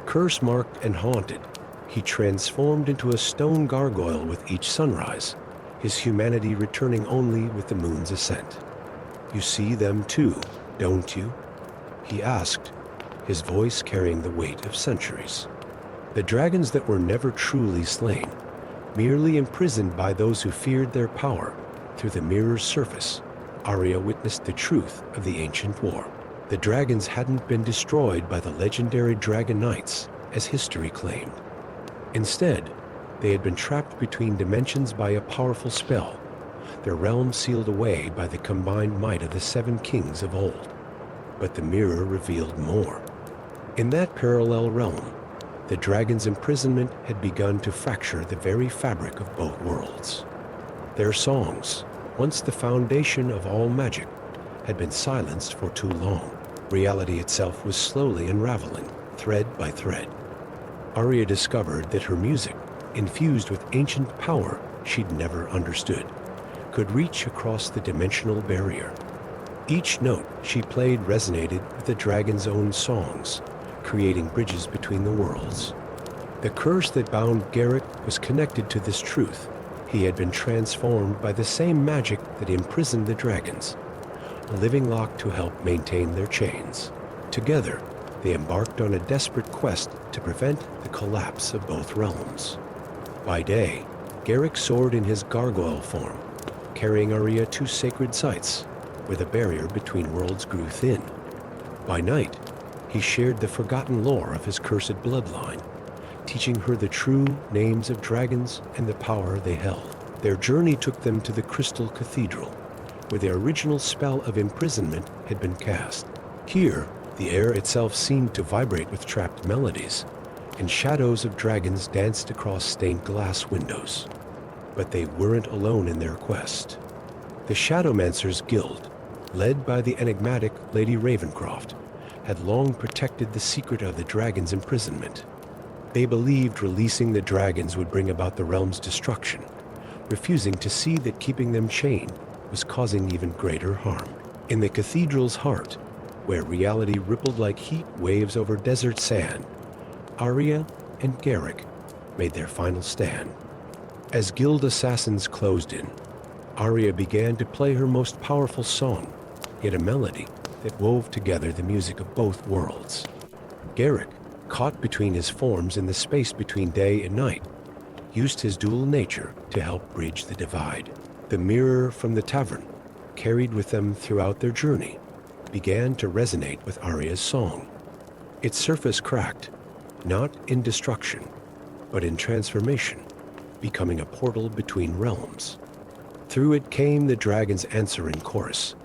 Curse-marked and haunted, he transformed into a stone gargoyle with each sunrise, his humanity returning only with the moon's ascent. "You see them too, don't you?" he asked, his voice carrying the weight of centuries. The dragons that were never truly slain, merely imprisoned by those who feared their power. Through the mirror's surface, Arya witnessed the truth of the ancient war. The dragons hadn't been destroyed by the legendary dragon knights, as history claimed. Instead, they had been trapped between dimensions by a powerful spell, their realms sealed away by the combined might of the 7 kings of old. But the mirror revealed more. In that parallel realm, the dragon's imprisonment had begun to fracture the very fabric of both worlds. Their songs, once the foundation of all magic, had been silenced for too long. Reality itself was slowly unraveling, thread by thread. Arya discovered that her music, infused with ancient power she'd never understood, could reach across the dimensional barrier. Each note she played resonated with the dragon's own songs, creating bridges between the worlds. The curse that bound Garrick was connected to this truth. He had been transformed by the same magic that imprisoned the dragons, a living lock to help maintain their chains. Together, they embarked on a desperate quest to prevent the collapse of both realms. By day, Garrick soared in his gargoyle form, carrying Arya to sacred sites where the barrier between worlds grew thin. By night, he shared the forgotten lore of his cursed bloodline, teaching her the true names of dragons and the power they held. Their journey took them to the Crystal Cathedral, where the original spell of imprisonment had been cast. Here, the air itself seemed to vibrate with trapped melodies, and shadows of dragons danced across stained glass windows. But they weren't alone in their quest. The Shadowmancer's Guild, led by the enigmatic Lady Ravencroft, had long protected the secret of the dragon's imprisonment. They believed releasing the dragons would bring about the realm's destruction, refusing to see that keeping them chained was causing even greater harm. In the cathedral's heart, where reality rippled like heat waves over desert sand, Arya and Garrick made their final stand. As guild assassins closed in, Arya began to play her most powerful song, yet a melody that wove together the music of both worlds. Garrick, caught between his forms in the space between day and night, used his dual nature to help bridge the divide. The mirror from the tavern, carried with them throughout their journey, began to resonate with Arya's song. Its surface cracked, not in destruction, but in transformation, becoming a portal between realms. Through it came the dragon's answering chorus,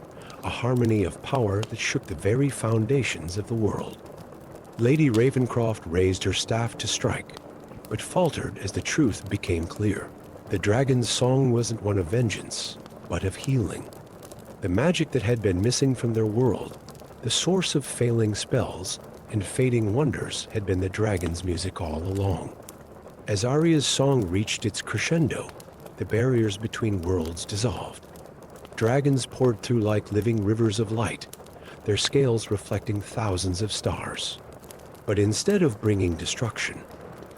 a harmony of power that shook the very foundations of the world. Lady Ravencroft raised her staff to strike, but faltered as the truth became clear. The dragon's song wasn't one of vengeance, but of healing. The magic that had been missing from their world, the source of failing spells and fading wonders, had been the dragon's music all along. As Arya's song reached its crescendo, the barriers between worlds dissolved. Dragons poured through like living rivers of light, their scales reflecting thousands of stars. But instead of bringing destruction,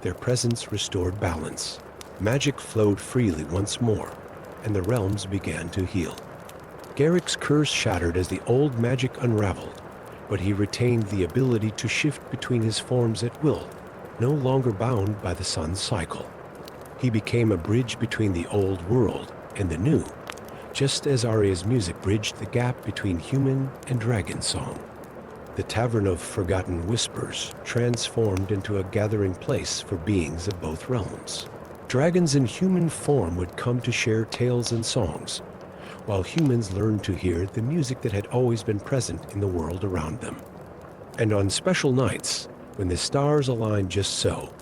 their presence restored balance. Magic flowed freely once more, and the realms began to heal. Garrick's curse shattered as the old magic unraveled, but he retained the ability to shift between his forms at will, no longer bound by the sun's cycle. He became a bridge between the old world and the new, just as Arya's music bridged the gap between human and dragon song. The Tavern of Forgotten Whispers transformed into a gathering place for beings of both realms. Dragons in human form would come to share tales and songs, while humans learned to hear the music that had always been present in the world around them. And on special nights, when the stars aligned just so,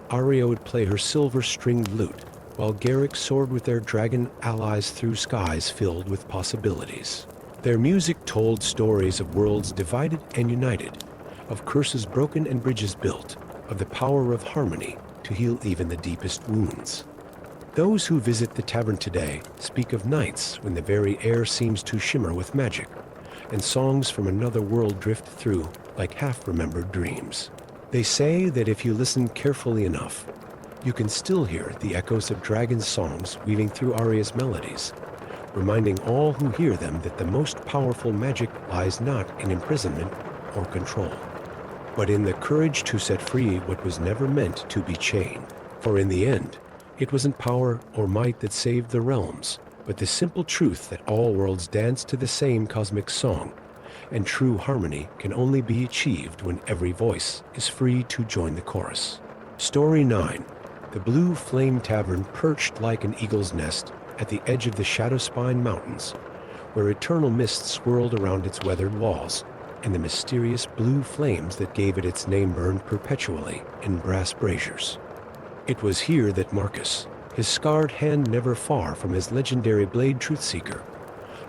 Arya would play her silver-stringed lute, while Garrick soared with their dragon allies through skies filled with possibilities. Their music told stories of worlds divided and united, of curses broken and bridges built, of the power of harmony to heal even the deepest wounds. Those who visit the tavern today speak of nights when the very air seems to shimmer with magic, and songs from another world drift through like half-remembered dreams. They say that if you listen carefully enough, you can still hear the echoes of dragon songs weaving through Arya's melodies, reminding all who hear them that the most powerful magic lies not in imprisonment or control, but in the courage to set free what was never meant to be chained. For in the end, it wasn't power or might that saved the realms, but the simple truth that all worlds dance to the same cosmic song, and true harmony can only be achieved when every voice is free to join the chorus. Story 9. The Blue Flame Tavern perched like an eagle's nest at the edge of the Shadowspine Mountains, where eternal mist swirled around its weathered walls, and the mysterious blue flames that gave it its name burned perpetually in brass braziers. It was here that Marcus, his scarred hand never far from his legendary blade Truthseeker,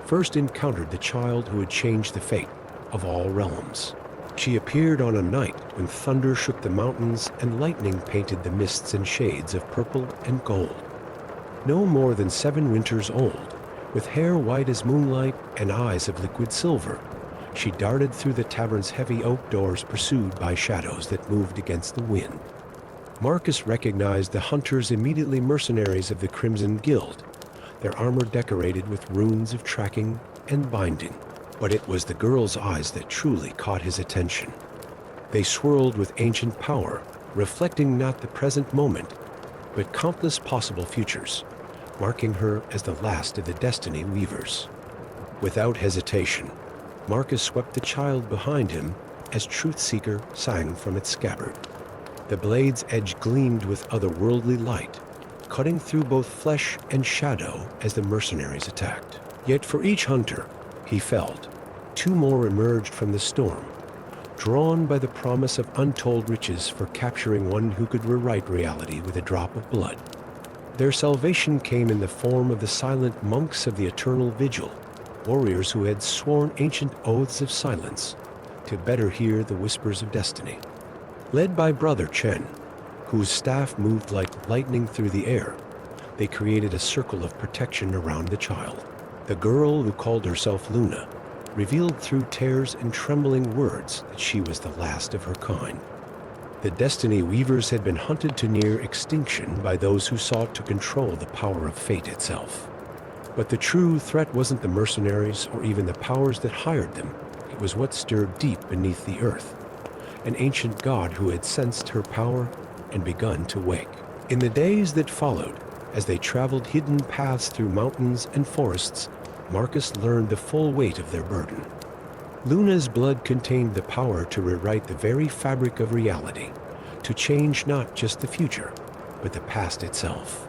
first encountered the child who had changed the fate of all realms. She appeared on a night when thunder shook the mountains and lightning painted the mists in shades of purple and gold. No more than 7 winters old, with hair white as moonlight and eyes of liquid silver, she darted through the tavern's heavy oak doors pursued by shadows that moved against the wind. Marcus recognized the hunters immediately, mercenaries of the Crimson Guild, their armor decorated with runes of tracking and binding. But it was the girl's eyes that truly caught his attention. They swirled with ancient power, reflecting not the present moment, but countless possible futures, marking her as the last of the Destiny Weavers. Without hesitation, Marcus swept the child behind him as Truthseeker sang from its scabbard. The blade's edge gleamed with otherworldly light, cutting through both flesh and shadow as the mercenaries attacked. Yet for each hunter, he felt, 2 more emerged from the storm, drawn by the promise of untold riches for capturing one who could rewrite reality with a drop of blood. Their salvation came in the form of the silent monks of the Eternal Vigil, warriors who had sworn ancient oaths of silence to better hear the whispers of destiny. Led by Brother Chen, whose staff moved like lightning through the air, they created a circle of protection around the child. The girl, who called herself Luna, revealed through tears and trembling words that she was the last of her kind. The Destiny Weavers had been hunted to near extinction by those who sought to control the power of fate itself. But the true threat wasn't the mercenaries or even the powers that hired them. It was what stirred deep beneath the earth, an ancient god who had sensed her power and begun to wake. In the days that followed, as they traveled hidden paths through mountains and forests, Marcus learned the full weight of their burden. Luna's blood contained the power to rewrite the very fabric of reality, to change not just the future, but the past itself.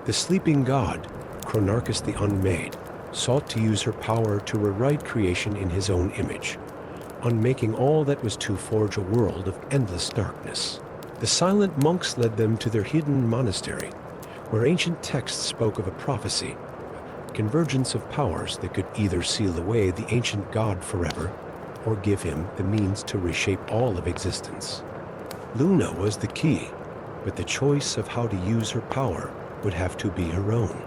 The sleeping god, Chronarchus the Unmade, sought to use her power to rewrite creation in his own image, unmaking all that was to forge a world of endless darkness. The silent monks led them to their hidden monastery, where ancient texts spoke of a prophecy, a convergence of powers that could either seal away the ancient god forever, or give him the means to reshape all of existence. Luna was the key, but the choice of how to use her power would have to be her own.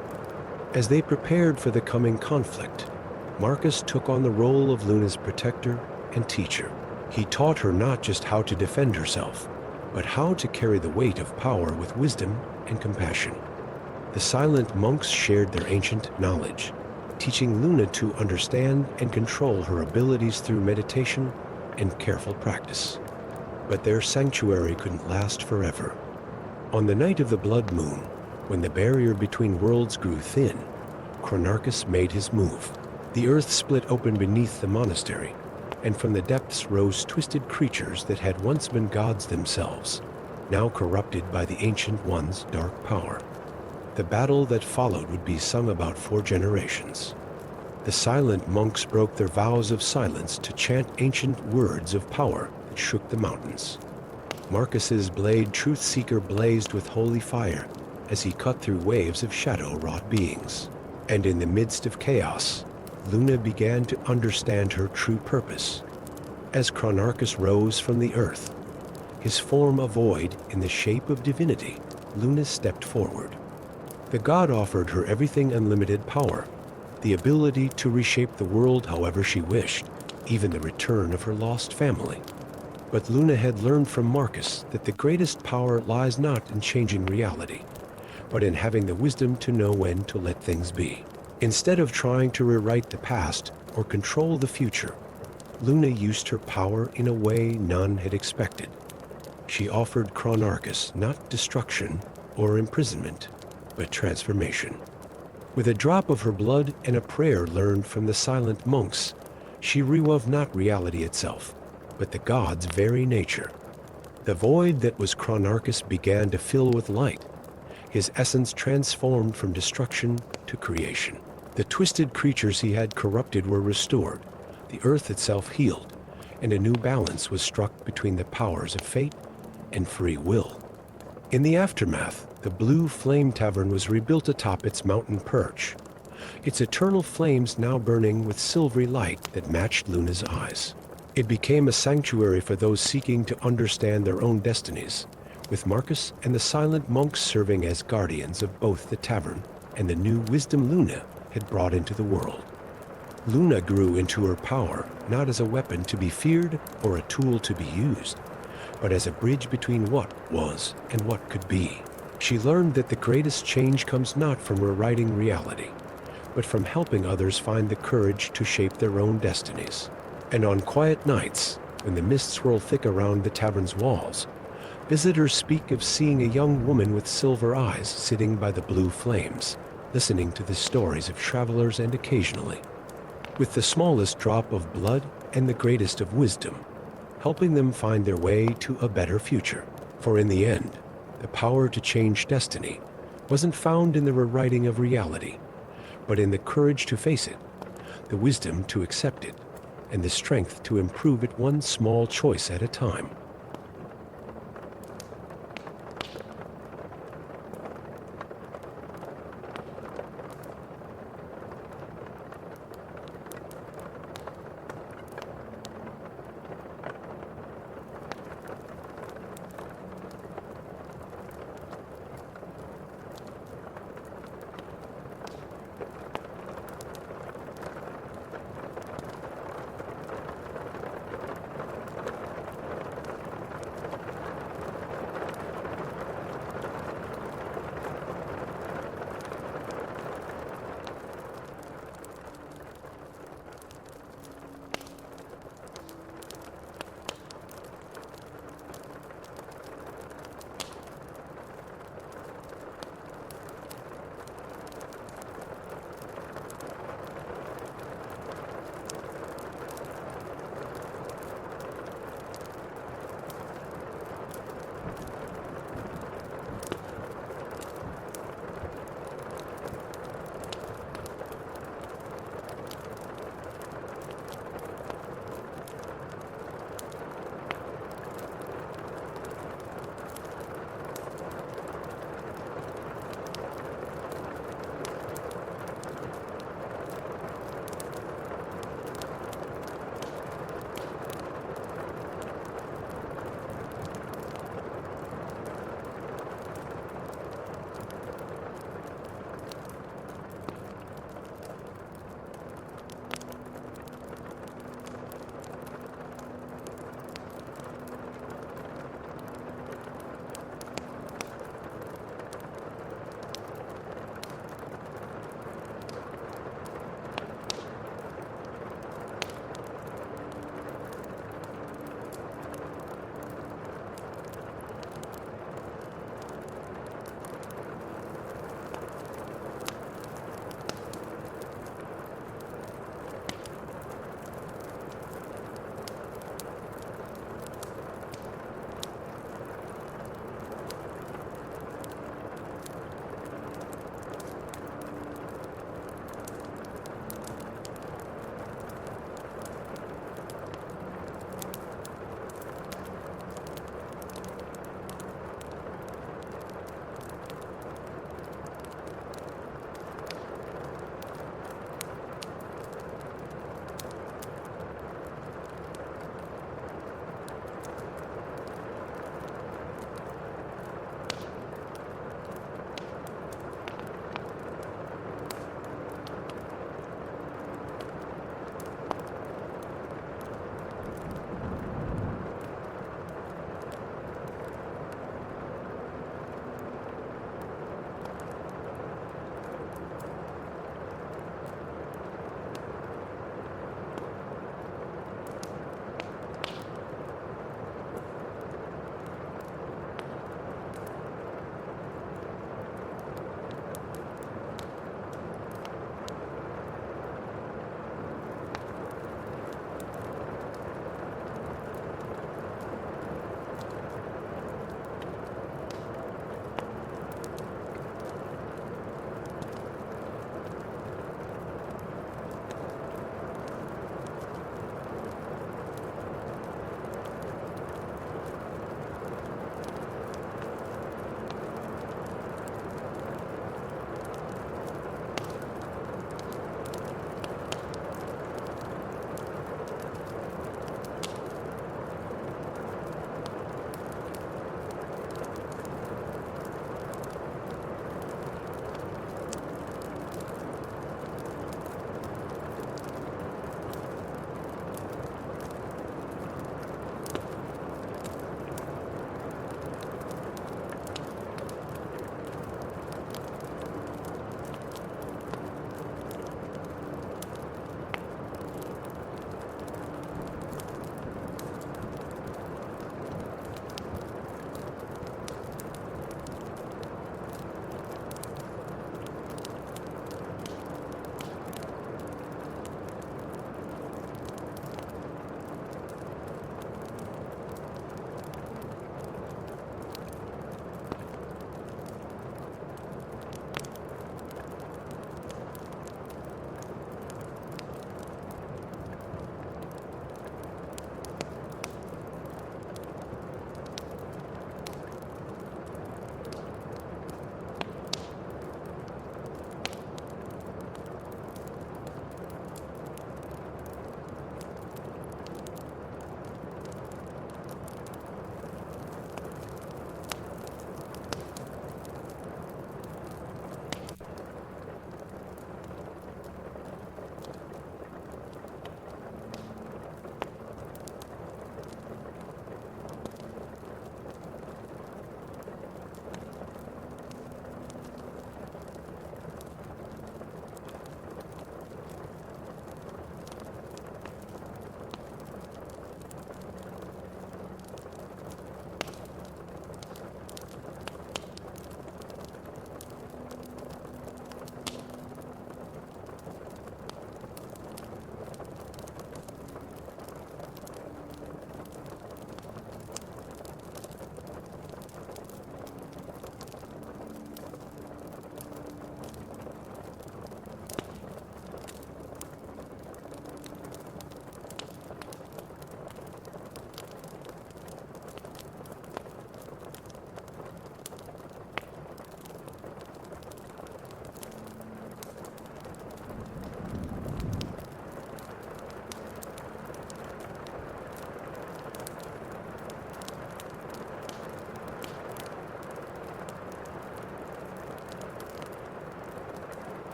As they prepared for the coming conflict, Marcus took on the role of Luna's protector and teacher. He taught her not just how to defend herself, but how to carry the weight of power with wisdom and compassion. The silent monks shared their ancient knowledge, teaching Luna to understand and control her abilities through meditation and careful practice. But their sanctuary couldn't last forever. On the night of the blood moon, when the barrier between worlds grew thin, Chronarchus made his move. The earth split open beneath the monastery, and from the depths rose twisted creatures that had once been gods themselves, now corrupted by the Ancient One's dark power. The battle that followed would be sung about 4 generations. The silent monks broke their vows of silence to chant ancient words of power that shook the mountains. Marcus's blade, Truth-Seeker, blazed with holy fire as he cut through waves of shadow-wrought beings. And in the midst of chaos, Luna began to understand her true purpose. As Chronarchus rose from the earth, his form a void in the shape of divinity, Luna stepped forward. The god offered her everything: unlimited power, the ability to reshape the world however she wished, even the return of her lost family. But Luna had learned from Marcus that the greatest power lies not in changing reality, but in having the wisdom to know when to let things be. Instead of trying to rewrite the past or control the future, Luna used her power in a way none had expected. She offered Chronarchus not destruction or imprisonment, but transformation. With a drop of her blood and a prayer learned from the silent monks, she rewove not reality itself, but the god's very nature. The void that was Chronarchus began to fill with light, his essence transformed from destruction to creation. The twisted creatures he had corrupted were restored, the earth itself healed, and a new balance was struck between the powers of fate and free will. In the aftermath, the Blue Flame Tavern was rebuilt atop its mountain perch, its eternal flames now burning with silvery light that matched Luna's eyes. It became a sanctuary for those seeking to understand their own destinies, with Marcus and the silent monks serving as guardians of both the tavern and the new wisdom Luna had brought into the world. Luna grew into her power not as a weapon to be feared or a tool to be used, but as a bridge between what was and what could be. She learned that the greatest change comes not from rewriting reality, but from helping others find the courage to shape their own destinies. And on quiet nights, when the mists swirl thick around the tavern's walls, visitors speak of seeing a young woman with silver eyes sitting by the blue flames, listening to the stories of travelers and occasionally, with the smallest drop of blood and the greatest of wisdom, helping them find their way to a better future. For in the end, the power to change destiny wasn't found in the rewriting of reality, but in the courage to face it, the wisdom to accept it, and the strength to improve it one small choice at a time.